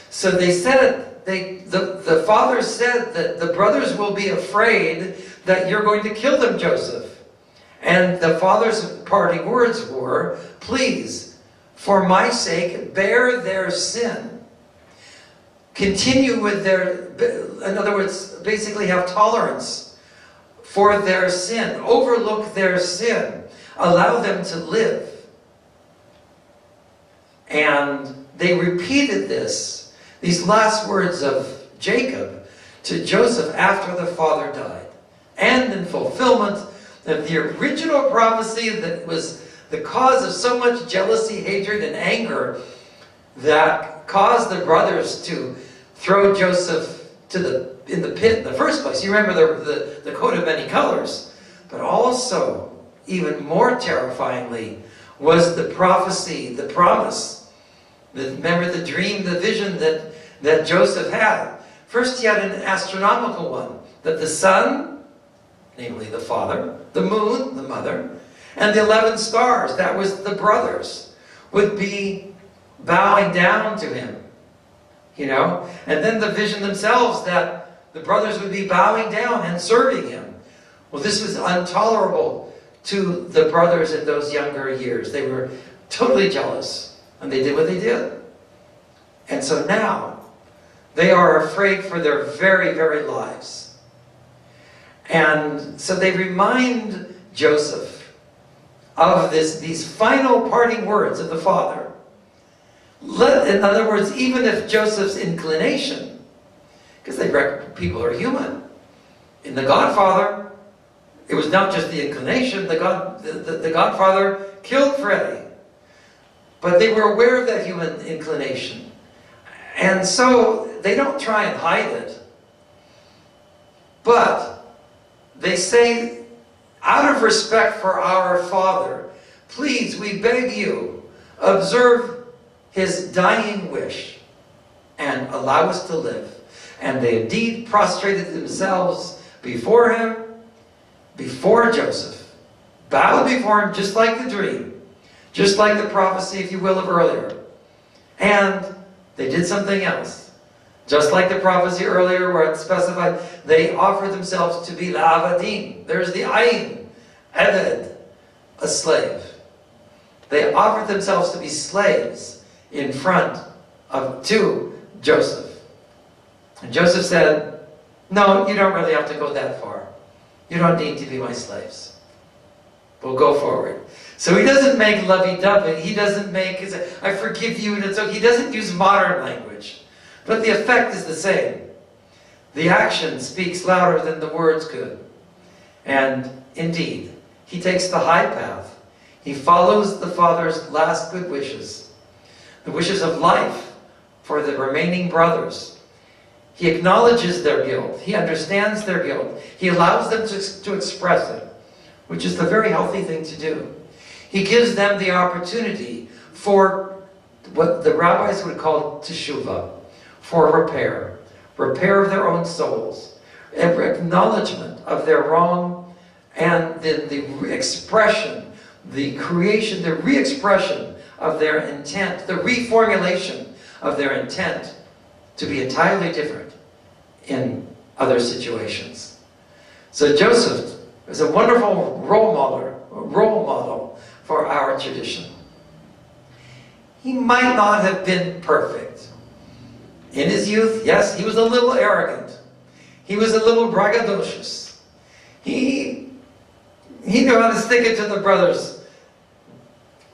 S1: So they said, the father said that the brothers will be afraid that you're going to kill them, Joseph. And the father's parting words were, please, for my sake, bear their sin. Continue with their, in other words, basically have tolerance for their sin. Overlook their sin. Allow them to live. And they repeated these last words of Jacob to Joseph after the father died. And in fulfillment of the original prophecy that was the cause of so much jealousy, hatred, and anger that caused the brothers to throw Joseph in the pit in the first place. You remember the coat of many colors. But also, even more terrifyingly, was the prophecy, the promise. Remember the dream, the vision that Joseph had. First he had an astronomical one, that the sun, namely the father, the moon, the mother, and the 11 stars, that was the brothers, would be bowing down to him. You know? And then the vision themselves that the brothers would be bowing down and serving him. Well, this was intolerable to the brothers in those younger years. They were totally jealous, and they did what they did. And so now, they are afraid for their very, very lives. And so they remind Joseph of these final parting words of the father. In other words, even if Joseph's inclination, because people are human, in The Godfather, it was not just the inclination. The Godfather killed Freddie, but they were aware of that human inclination, and so they don't try and hide it. But they say, out of respect for our father, please, we beg you, observe his dying wish and allow us to live. And they indeed prostrated themselves before him, before Joseph, bowed before him just like the dream, just like the prophecy, if you will, of earlier. And they did something else. Just like the prophecy earlier where it specified, they offered themselves to be la'avadim. There's the ayin, eved, a slave. They offered themselves to be slaves in front to Joseph. And Joseph said, no, you don't really have to go that far. You don't need to be my slaves. We'll go forward. So he doesn't make lovey-dovey. He doesn't make, I forgive you, and it's okay. He doesn't use modern language. But the effect is the same. The action speaks louder than the words could. And indeed, he takes the high path. He follows the Father's last good wishes, the wishes of life for the remaining brothers. He acknowledges their guilt. He understands their guilt. He allows them to express it, which is the very healthy thing to do. He gives them the opportunity for what the rabbis would call teshuvah, for repair of their own souls, acknowledgement of their wrong, and then the expression, the creation, the re-expression of their intent, the reformulation of their intent to be entirely different in other situations. So Joseph is a wonderful role model for our tradition. He might not have been perfect. In his youth, yes, he was a little arrogant. He was a little braggadocious. He knew how to stick it to the brothers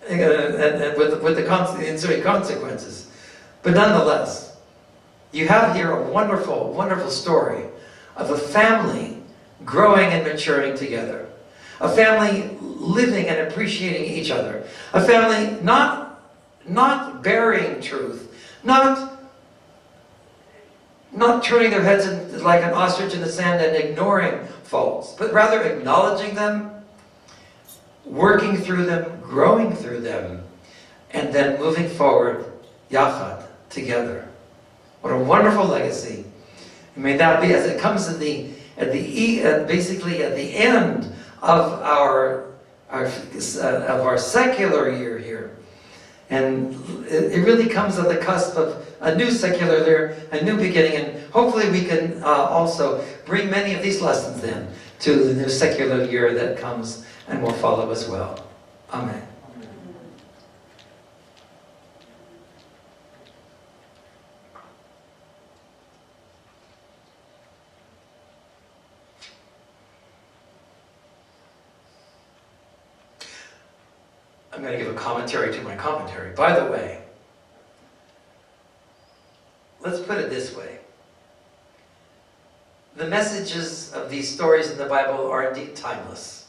S1: and with the ensuing consequences. But nonetheless, you have here a wonderful, wonderful story of a family growing and maturing together. A family living and appreciating each other. A family not burying truth, not turning their heads like an ostrich in the sand and ignoring faults, but rather acknowledging them, working through them, growing through them, and then moving forward, yachad, together. What a wonderful legacy. And may that be, as it comes basically at the end of our secular year here, And it really comes at the cusp of a new secular year, a new beginning, and hopefully we can also bring many of these lessons then to the new secular year that comes and will follow as well. Amen. I'm going to give a commentary to my commentary. By the way, let's put it this way. The messages of these stories in the Bible are indeed timeless.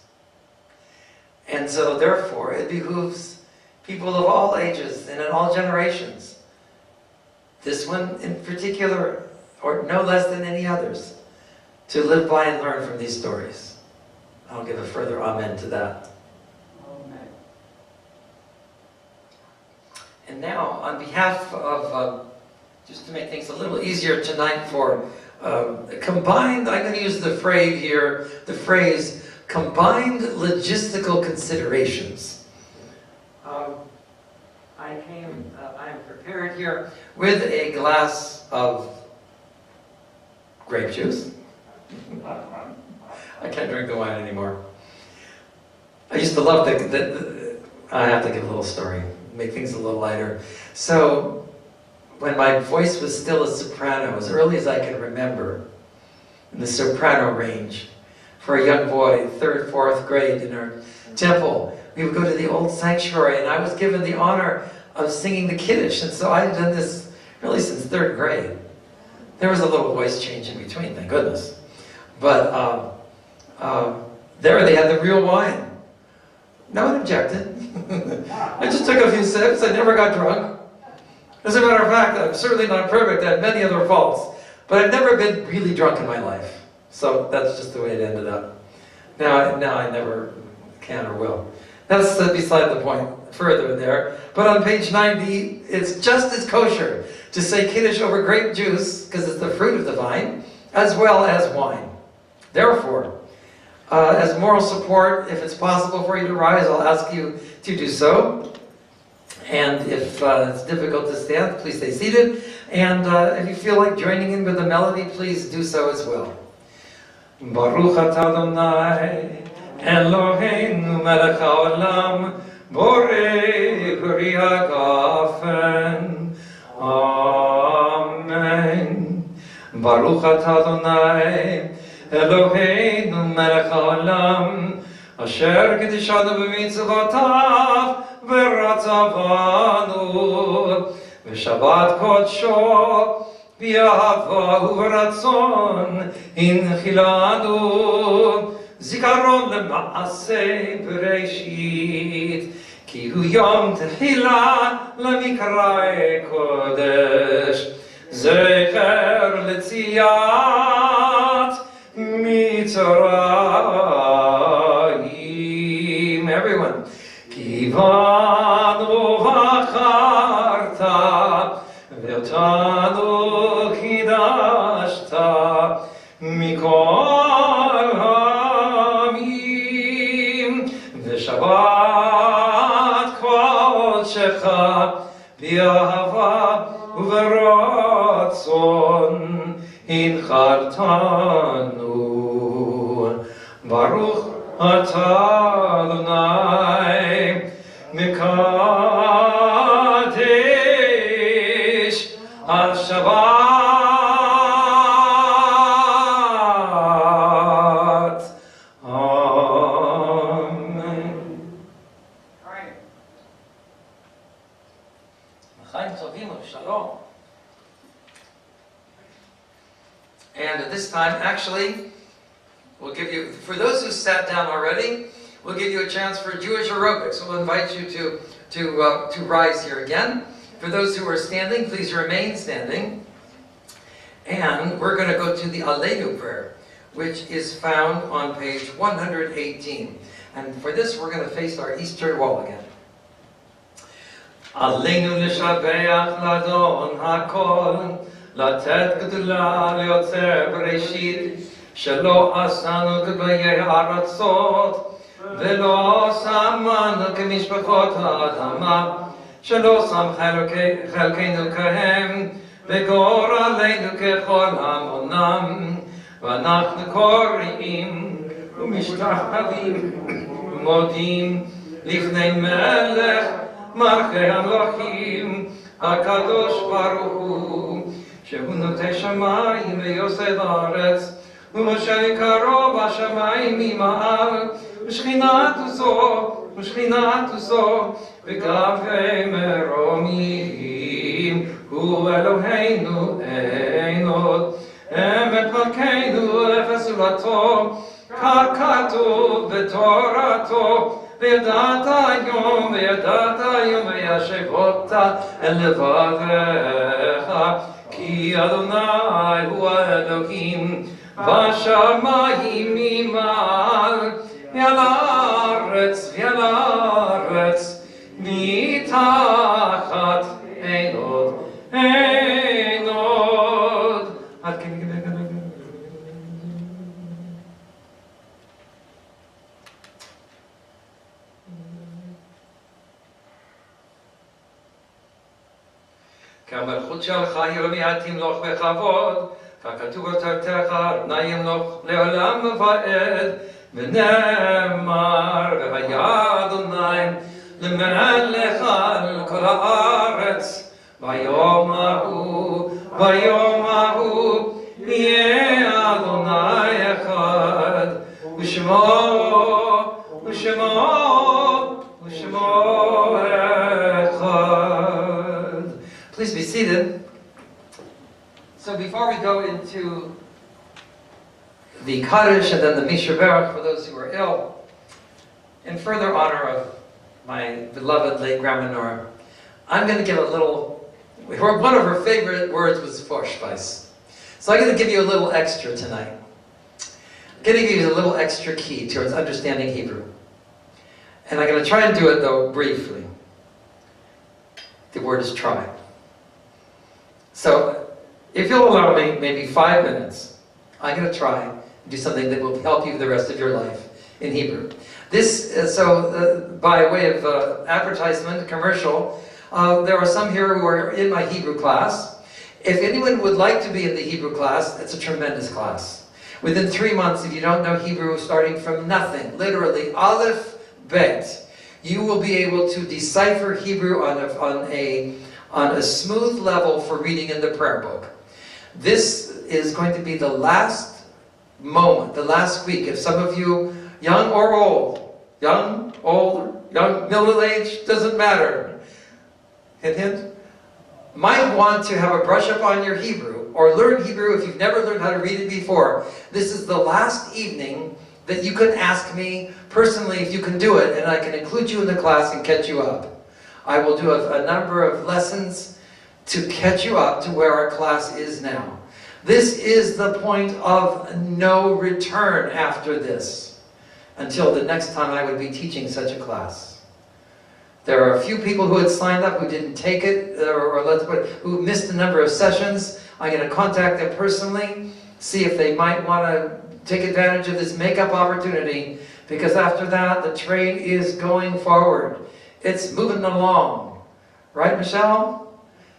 S1: And so therefore, it behooves people of all ages and in all generations, this one in particular, or no less than any others, to live by and learn from these stories. I'll give a further amen to that. And now, on behalf of, just to make things a little easier tonight for combined, I'm going to use the phrase here, combined logistical considerations. I'm prepared here with a glass of grape juice. I can't drink the wine anymore. I used to love I have to give a little story, make things a little lighter. So, when my voice was still a soprano, as early as I can remember, in the soprano range, for a young boy, 3rd, 4th grade in our temple, we would go to the old sanctuary, and I was given the honor of singing the Kiddush, and so I had done this really since 3rd grade. There was a little voice change in between, thank goodness. But there they had the real wine. No one objected. I just took a few sips, I never got drunk. As a matter of fact, I'm certainly not perfect, I have many other faults, but I've never been really drunk in my life. So that's just the way it ended up. Now I never can or will. That's beside the point further there. But on page 90, it's just as kosher to say Kiddush over grape juice, because it's the fruit of the vine, as well as wine. Therefore, as moral support, if it's possible for you to rise, I'll ask you to do so. And if it's difficult to stand, please stay seated. And if you feel like joining in with the melody, please do so as well. Baruch atah Adonai, Eloheinu melech haolam, borei peri hagafen. Amen. Baruch atah Adonai, Eloheinu melech haolam, asher kiddushanu b'mitzvotav v'ratzavanu v'shabbat kodsho b'yahava u'v'ratzon inchilanu zikaron lema'aseh b'reishit ki hu yom tehila lemikrai kodesh zecher letziyat mitzrayim. Everyone. Kivanu v'acharta v'otanu kidashta mikol ha'amim v'shabbat kodshecha b'yahava u'v'ratzon inchartanu. Baruch atah Adonai mikadesh al Shabbat. Amen. All right. L'chaim tovim u'shalom. And at this time, actually, we'll give you, for those who sat down already, we'll give you a chance for Jewish aerobics. We'll invite you to rise here again. For those who are standing, please remain standing. And we're going to go to the Aleinu prayer, which is found on page 118. And for this, we're going to face our eastern wall again. Aleinu l'shabeach l'adon hakol, לתת גדולה ליוצר בראשית, שלא עשנו כבאי הארצות, ולא שמנו כמשפחות האדמה, שלא שם חלקנו כהם, וגורלנו ככל המונם, ואנחנו קוראים ומשתחווים ומודים לפני מלך מלכי המלכים, הקדוש ברוך הוא, שהוא נוטה שמיים ויוסד הארץ, ומשה קרוב השמיים ממעל, ושכינתו זו בגבי מרומים, הוא אלוהינו אין עוד, אמת מלכנו אפס זולתו, ככתוב בתורתו, וידעת היום וישבות אל לבביך, כי אדוני הוא האלוהים בשמיים ממעל, ועל הארץ מתחת אין עוד, אין עוד. עד כן כי המלכות שלך ירמיה תמלוך בכבוד, ככתוב בתורתך אדוני ימלוך לעולם ועד, ונאמר והיה אדוני למלך על כל הארץ, ביום ההוא יהיה אדוני אחד, ושמו אחד. Please be seated. So before we go into the Kaddish and then the Mishaberach for those who are ill, in further honor of my beloved late Grandma Nora, I'm going to give a little, one of her favorite words was Vorspeis. So I'm going to give you a little extra tonight. I'm going to give you a little extra key towards understanding Hebrew. And I'm going to try and do it, though, briefly. The word is try. So, if you'll allow me maybe 5 minutes, I'm going to try and do something that will help you the rest of your life in Hebrew. This, by way of advertisement, commercial, there are some here who are in my Hebrew class. If anyone would like to be in the Hebrew class, it's a tremendous class. Within 3 months, if you don't know Hebrew, starting from nothing, literally Aleph, Bet, you will be able to decipher Hebrew on a smooth level for reading in the prayer book. This is going to be the last moment, the last week. If some of you, young or old, young, old, young, middle-aged, doesn't matter, hint, hint, might want to have a brush up on your Hebrew, or learn Hebrew if you've never learned how to read it before. This is the last evening that you can ask me personally if you can do it, and I can include you in the class and catch you up. I will do a number of lessons to catch you up to where our class is now. This is the point of no return after this, until the next time I would be teaching such a class. There are a few people who had signed up who didn't take it, who missed a number of sessions. I'm going to contact them personally, see if they might want to take advantage of this make-up opportunity, because after that, the train is going forward. It's moving along. Right, Michelle?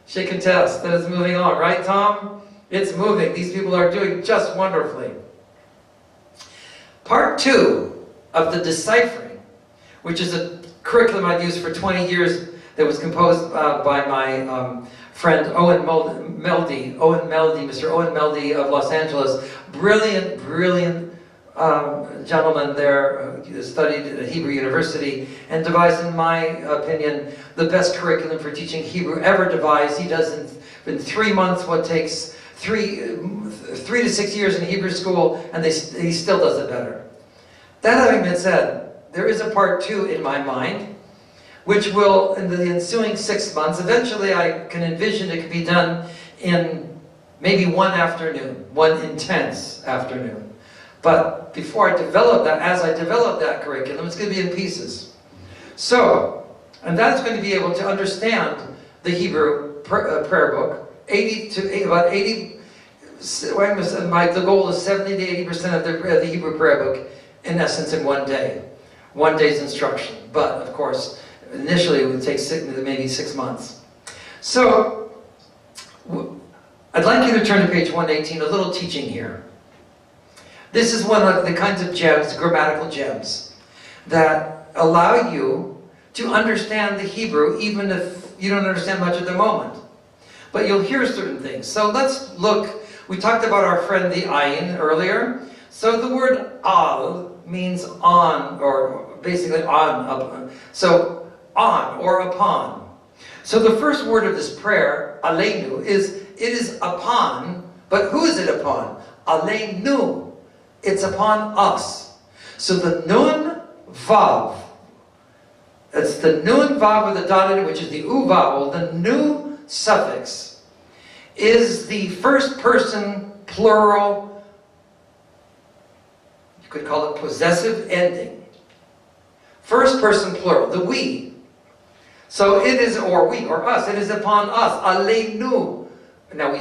S1: She can test that it's moving on. Right, Tom? It's moving. These people are doing just wonderfully. Part 2 of the deciphering, which is a curriculum I've used for 20 years that was composed by my friend Mr. Owen Meldy of Los Angeles. Brilliant, brilliant gentleman there, studied at Hebrew University, and devised, in my opinion, the best curriculum for teaching Hebrew ever devised. He does in 3 months what takes 3 to 6 years in Hebrew school, and he still does it better. That having been said, there is a part 2 in my mind, which will, in the ensuing 6 months, eventually I can envision it could be done in maybe one afternoon, one intense afternoon. But before I develop that, as I develop that curriculum, it's going to be in pieces. So, and that's going to be able to understand the Hebrew prayer book. The goal is 70 to 80% of the Hebrew prayer book, in essence, in one day. One day's instruction. But, of course, initially it would take maybe 6 months. So, I'd like you to turn to page 118, a little teaching here. This is one of the kinds of gems, grammatical gems, that allow you to understand the Hebrew even if you don't understand much at the moment. But you'll hear certain things. So let's look. We talked about our friend the ayin earlier. So the word al means on, or basically on. So on or upon. So the first word of this prayer, aleinu, it is upon, but who is it upon? Aleinu. It's upon us. So the nun vav, it's the nun vav with the dotted, which is the u vowel, the nu suffix, is the first person plural, you could call it possessive ending. First person plural, the we. So it is, or we, or us, it is upon us, aleinu. Now,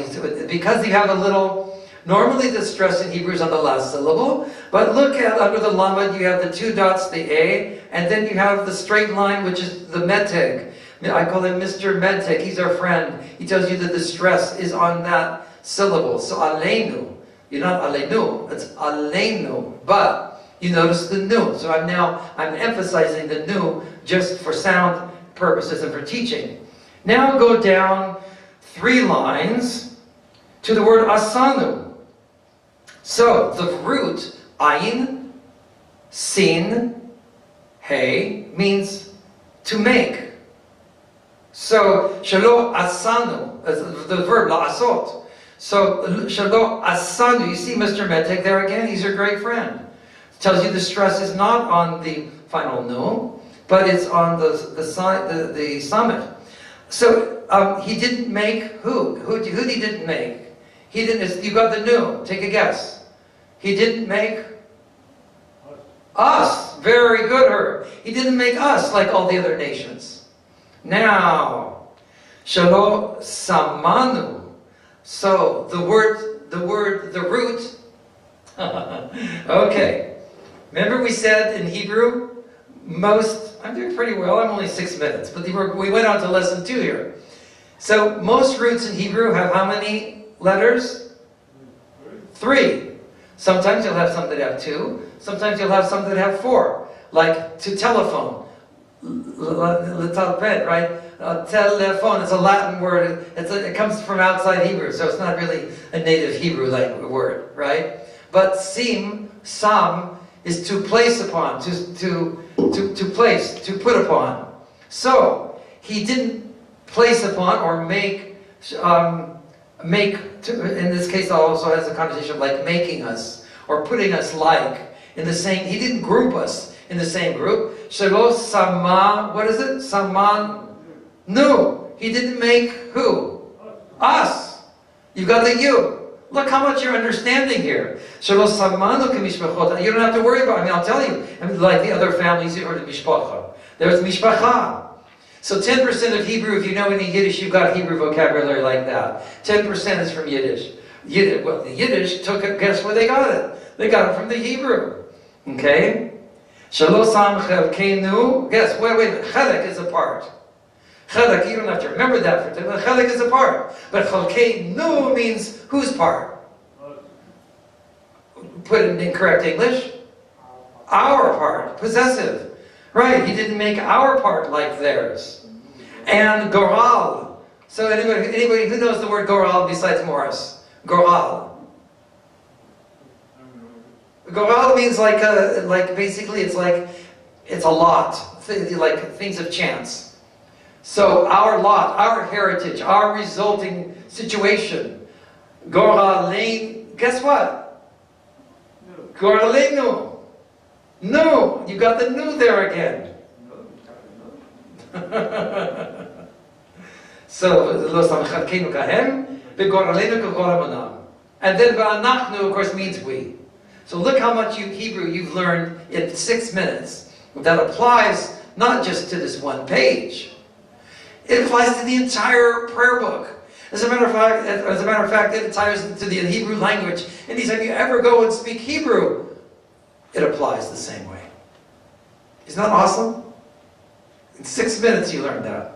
S1: because you have a little, normally the stress in Hebrew is on the last syllable, but look at under the lamed, you have the 2 dots, the a, and then you have the straight line, which is the meteg. I call him Mr. Medtech, he's our friend. He tells you that the stress is on that syllable. So aleinu, you're not aleinu, it's aleinu, but you notice the nu. So I'm emphasizing the nu just for sound purposes and for teaching. Now go down 3 lines to the word asanu. So the root ayin, sin, hey means to make. So shelo asanu, the verb la'asot. So shelo asanu, you see Mr. Medtech there again, he's your great friend. It tells you the stress is not on the final nu, but it's on the summit. So he didn't make who? Who he didn't make? He didn't. You got the nu. Take a guess. He didn't make us. Very good, Herb. He didn't make us like all the other nations. Now, shalo samanu. So the root. Okay. Remember we said in Hebrew, I'm doing pretty well, I'm only 6 minutes, but we went on to lesson 2 here. So most roots in Hebrew have how many letters? 3. Sometimes you'll have some that have 2, sometimes you'll have some that have 4. Like to telephone, right? Telephone, it's a Latin word, it comes from outside Hebrew, so it's not really a native Hebrew like word, right? But sam, is to place upon, to place, to put upon. So, he didn't place upon or make, in this case also has a connotation of like making us, or putting us like, in the same, he didn't group us in the same group. Shelo sama, what is it? Saman, no. He didn't make who? Us. You got the you. Look how much you're understanding here. You don't have to worry about it. I'll tell you. Like the other families, you heard of mishpacha. There's mishpacha. So 10% of Hebrew, if you know any Yiddish, you've got Hebrew vocabulary like that. 10% is from Yiddish. Well, the Yiddish took it, guess where they got it? They got it from the Hebrew. Okay? Shalosam chelkeinu. Guess, wait a minute. Chelek is a part. Chelek, you don't have to remember that for today. Chelek is a part. But chelkeinu means whose part? Put it in correct English. Our part. Possessive. Right, he didn't make our part like theirs. And goral. So anybody who knows the word goral besides Morris? Goral. Goral means like basically it's a lot. Like things of chance. So our lot, our heritage, our resulting situation. Goralein, guess what? Goraleinu. No, you got the nu there again. So, and then v'anachnu, of course, means we. So look how much Hebrew you've learned in 6 minutes. That applies not just to this one page. It applies to the entire prayer book. As a matter of fact, it ties into the Hebrew language. Anytime you ever go and speak Hebrew, it applies the same way. Isn't that awesome? In 6 minutes you learned that.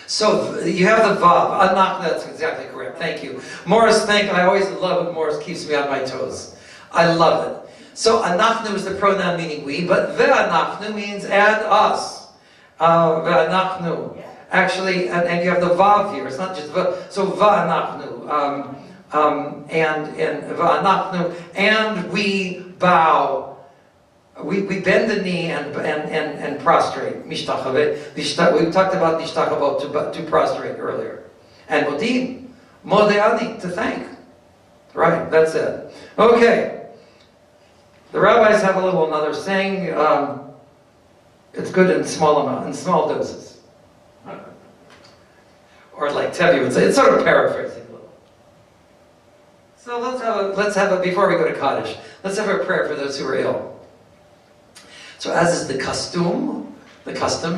S1: So you have the vav, anak, that's exactly correct, thank you. Morris, I always love it, Morris keeps me on my toes. I love it. So anachnu is the pronoun meaning we, but ve'anachnu means and us. Ve'anachnu. Actually, and you have the vav here, it's not just va, so va'anachnu. And va'anachnu, and we bow. We bend the knee and prostrate. Mishtachaveh. We talked about nishtachavot, to prostrate earlier. And modim, modeani, to thank. Right, that's it. Okay. The rabbis have another saying. It's good in small doses. Or like Tevi would say, it's sort of paraphrasing a little. So let's have a before we go to Kaddish, let's have a prayer for those who are ill. So as is the custom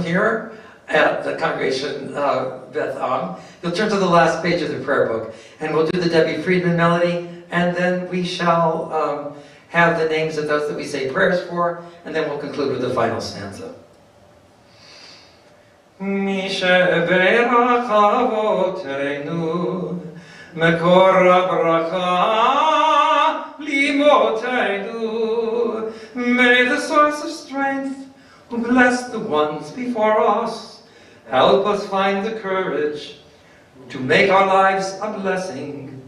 S1: here at the congregation Beth Am, you'll turn to the last page of the prayer book, and we'll do the Debbie Friedman melody, and then we shall have the names of those that we say prayers for, and then we'll conclude with the final stanza. May the source of strength, who bless the ones before us, help us find the courage to make our lives a blessing,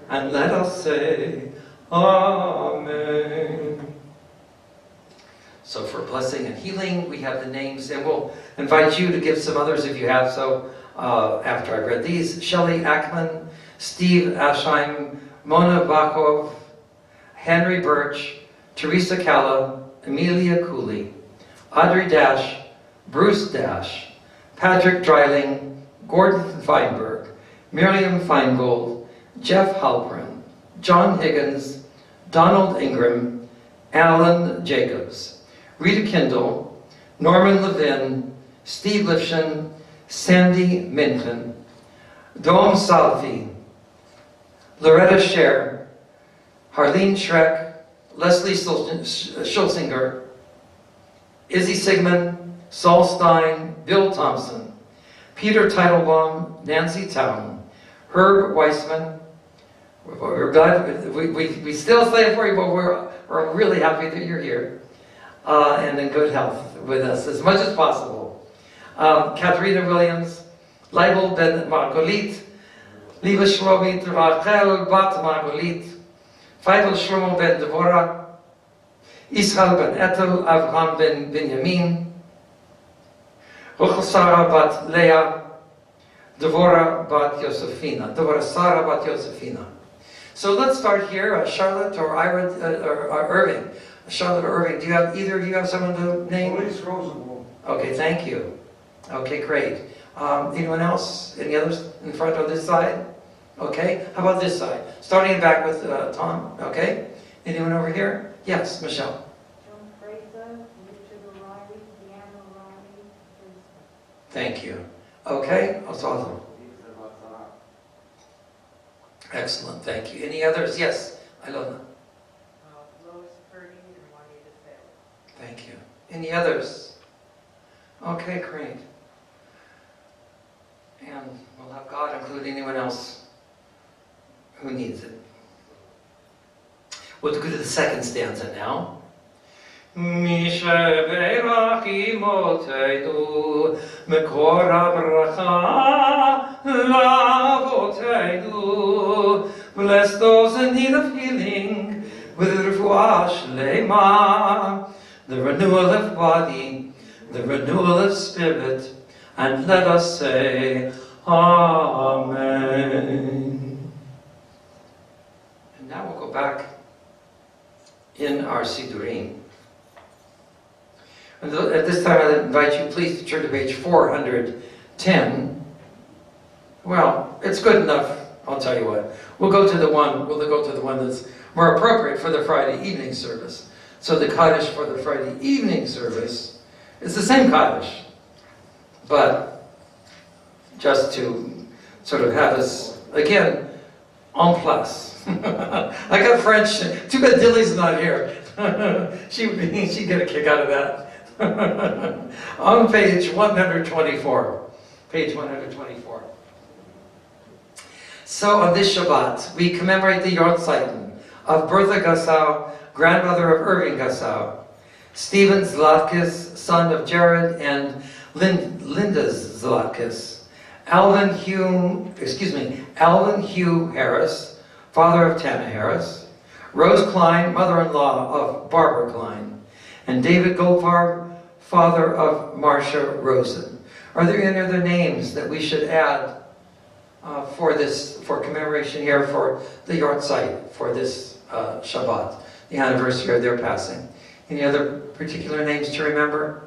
S1: and let us say, Amen. So for blessing and healing, we have the names, and we'll invite you to give some others if you have so after I've read these. Shelley Ackman, Steve Asheim, Mona Bakov, Henry Birch, Teresa Calla, Amelia Cooley, Audrey Dash, Bruce Dash, Patrick Dreiling, Gordon Feinberg, Miriam Feingold, Jeff Halpern, John Higgins, Donald Ingram, Alan Jacobs, Rita Kindle, Norman Levin, Steve Lifshin, Sandy Minton, Dom Salvi, Loretta Scher, Harleen Schreck, Leslie Schulzinger, Izzy Sigmund, Saul Stein, Bill Thompson, Peter Teitelbaum, Nancy Town, Herb Weissman. We're glad, we still say it for you, but we're really happy that you're here and in good health with us as much as possible. Katharina Williams, Leibel Ben Margolit, Liebe Shlomit Rachel Bat Margolit, Feivel Shlomo ben Devorah, Israel ben Etel, Avraham ben Binyamin, Rochel Sarah bat Leah, Devorah bat Yosefina, Devorah Sarah bat Yosefina. So let's start here. Charlotte or Ira or Irving. Charlotte or Irving, do you have either of you have someone to name?
S2: Elise Rosenblum.
S1: Okay, thank you. Okay, great. Anyone else? Any others in front on this side? Okay, how about this side? Starting back with Tom, okay? Anyone over here? Yes, Michelle.
S3: John Fraser, Richard O'Reilly, Deanna O'Reilly.
S1: Thank you. Okay, that's awesome. Excellent, thank you. Any others? Yes, Ilona.
S3: Lois Purdy and Juanita Taylor.
S1: Thank you. Any others? Okay, great. And we'll have God include anyone else who needs it. We'll go to the second stanza now. Bless those in need of healing with refuah shlema, the renewal of body, the renewal of spirit, and let us say, Amen. And now we'll go back in our Sidurim. And at this time I invite you please to turn to page 410. Well, it's good enough, I'll tell you what. We'll go to the one that's more appropriate for the Friday evening service. So the Kaddish for the Friday evening service is the same Kaddish, but just to sort of have us, again, en place. I got French. Too bad Dilly's not here. She'd get a kick out of that. On page 124. Page 124. So on this Shabbat, we commemorate the Yortzeiten of Bertha Gassau, grandmother of Irving Gassau, Stephen Zlatkis, son of Jared and Linda Zlatkis, Alvin Hugh Harris, father of Tana Harris, Rose Klein, mother-in-law of Barbara Klein, and David Goldfarb, father of Marcia Rosen. Are there any other names that we should add for commemoration here for the Yortzeit, for this Shabbat, the anniversary of their passing? Any other particular names to remember?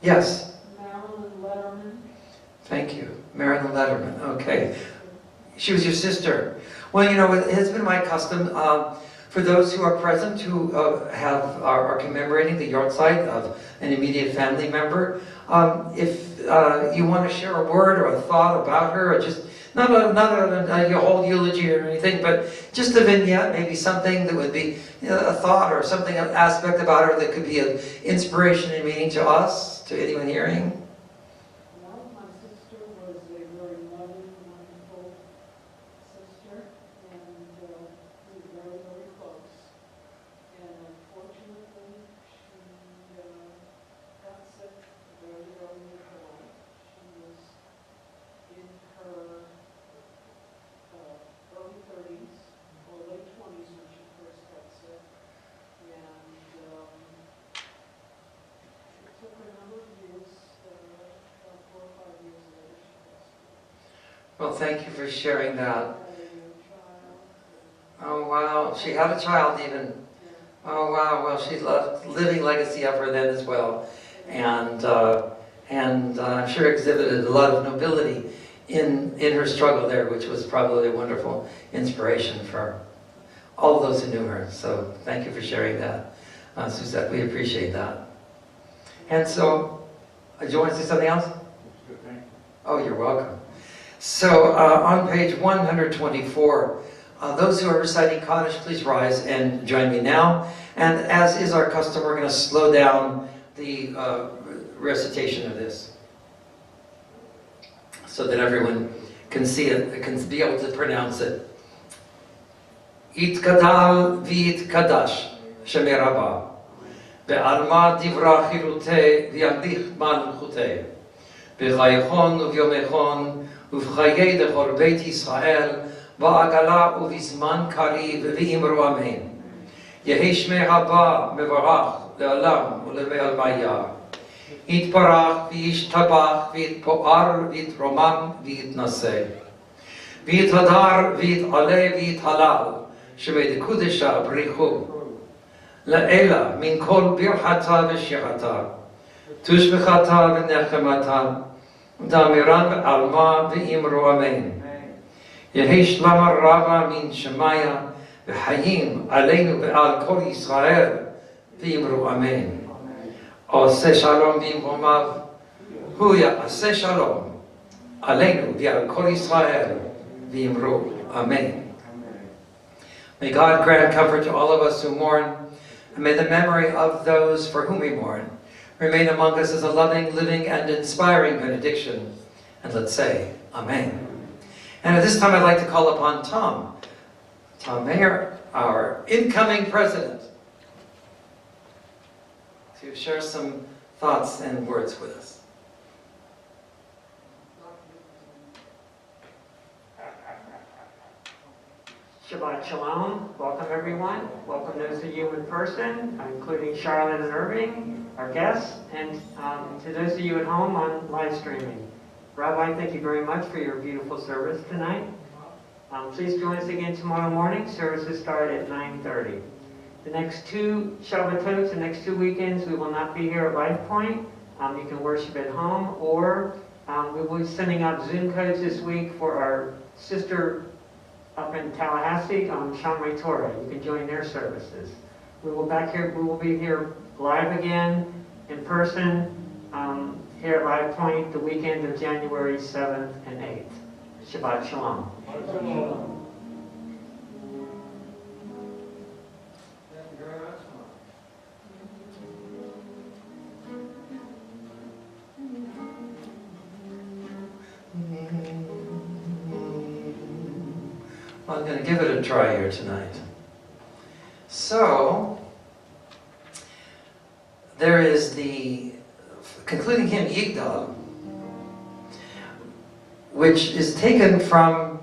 S1: Yes?
S3: Marilyn Letterman.
S1: Thank you. Marilyn Letterman. Okay. She was your sister. Well, you know, it has been my custom for those who are present who are commemorating the Yortzeit of an immediate family member. If you want to share a word or a thought about her, or just not a whole eulogy or anything, but just a vignette, maybe something that would be a thought or something, an aspect about her that could be of inspiration and meaning to us, to anyone hearing.
S3: Well, my sister was a very loving, wonderful sister, and we were very, very close. And unfortunately, she got sick very early in her life. She was in her early 30s or late 20s when she first got sick. And it took her a number of years, about 4 or 5 years later, she passed away.
S1: Well, thank you for sharing that.
S3: Had a child.
S1: Oh, wow. She had a child even. Oh, wow. Well, she left living legacy of her then as well. And I'm sure exhibited a lot of nobility in her struggle there, which was probably a wonderful inspiration for all those who knew her. So thank you for sharing that, Suzette. We appreciate that. And so, do you want to say something else? Oh, you're welcome. So on page 124, those who are reciting Kaddish, please rise and join me now. And as is our custom, we're going to slow down the recitation of this, so that everyone can see it, can be able to pronounce it. Yitkadal v'yitkadash Shemei Rabbah be'alma divra chirutei v'yamlich malchutei b'chaychon uvyomechon uv'chayei dechor beit Yisrael ba'agala uv'zman kariv v'imru amen. Yehi Shmei Rabbah mevarach le'olam u'le'almaya. יתברך וישתבח ויתפואר ויתרומם ויתנשא ויתהדר ויתעלה ויתהלל שמי דקודשה בריחו לעילה מן כל ברכתה ושירתה תושבחתה ונחמתה דאמירן בעלמה ואמרו אמן. יהי שלמה רבה מן שמיה וחיים עלינו ועל כל ישראל ואמרו אמן. עושה שלום במרומיו, הוא יעשה שלום עלינו ועל כל ישראל ואמרו אמן. May God grant comfort to all of us who mourn, and may the memory of those for whom we mourn remain among us as a loving, living, and inspiring benediction. And let's say Amen. And at this time I'd like to call upon Tom Mayer, our incoming president, to share some thoughts and words with us.
S2: Shabbat Shalom. Welcome everyone. Welcome those of you in person, including Charlotte and Irving, our guests, and to those of you at home on live streaming. Rabbi, thank you very much for your beautiful service tonight. Please join us again tomorrow morning. Services start at 9:30. The next 2 Shabbatot, the next 2 weekends, we will not be here at Life Point. You can worship at home, or we will be sending out Zoom codes this week for our sister up in Tallahassee on Shamrei Torah. You can join their services. We will be here live again in person here at Life Point the weekend of January 7th and 8th. Shabbat Shalom.
S1: Thank you very much. I'm going to give it a try here tonight. So, there is the concluding hymn Yigdal, which is taken from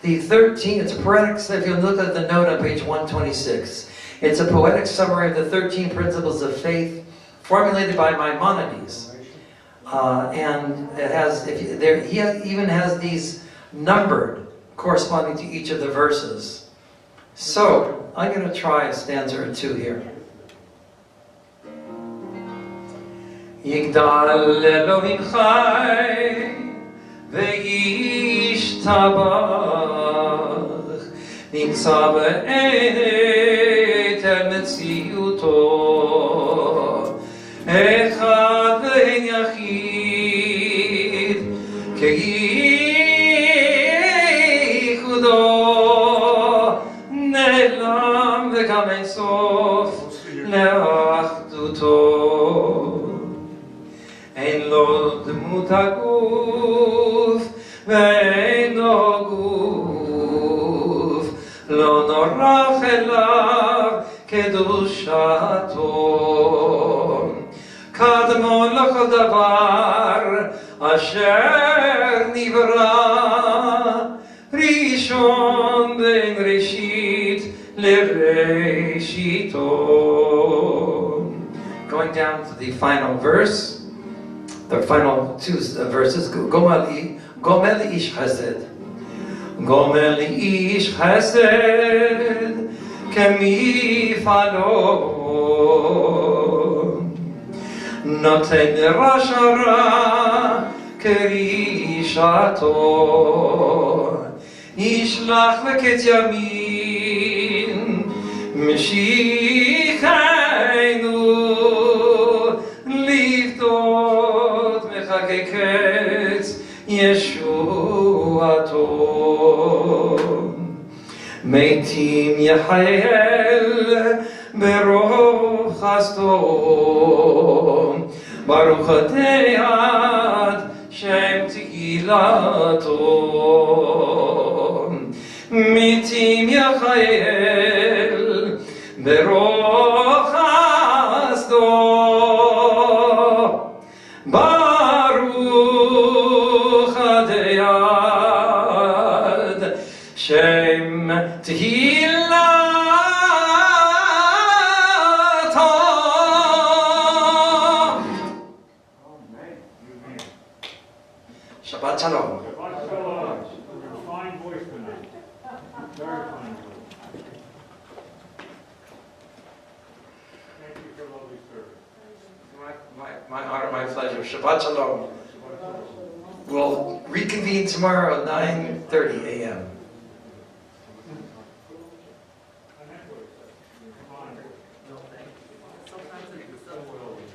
S1: the 13, it's a poetic, if you look at the note on page 126, it's a poetic summary of the 13 principles of faith formulated by Maimonides. And it has, he even has these numbered, corresponding to each of the verses. So, I'm going to try a stanza or two here. Yigdal Elohim Chai Ve'yishtabach Nimtza be'enet el metziuto Echad ve'en yachid Ke'yichudo Ne'lam ve'kam ein sof le'achduto Ein lo dmut haguf ve'ein lo guf lo norach elav kedushato kadmon lachol davar asher nivra rishon ben reshit lereshito. Going down to the final verse, the final two verses, Gomel ish chesed. Gomel ish chesed kemifalo Noten rashara kerishato Yishlach veket yamin Meshichaynu Livdot mechakeketz Yeshuato Meitim Yachayel Berov Chasto Baruch Ateyad Shem Tehilato Meitim Yachayel Berov Chasto Baruch Ateyad Shem Tehilato. Shabbat Shalom.
S4: Shabbat Shalom. Fine voice tonight. Very fine voice. Thank you for lovely service.
S1: My honor, my pleasure. Shabbat Shalom. We'll reconvene tomorrow at 9:30 a.m.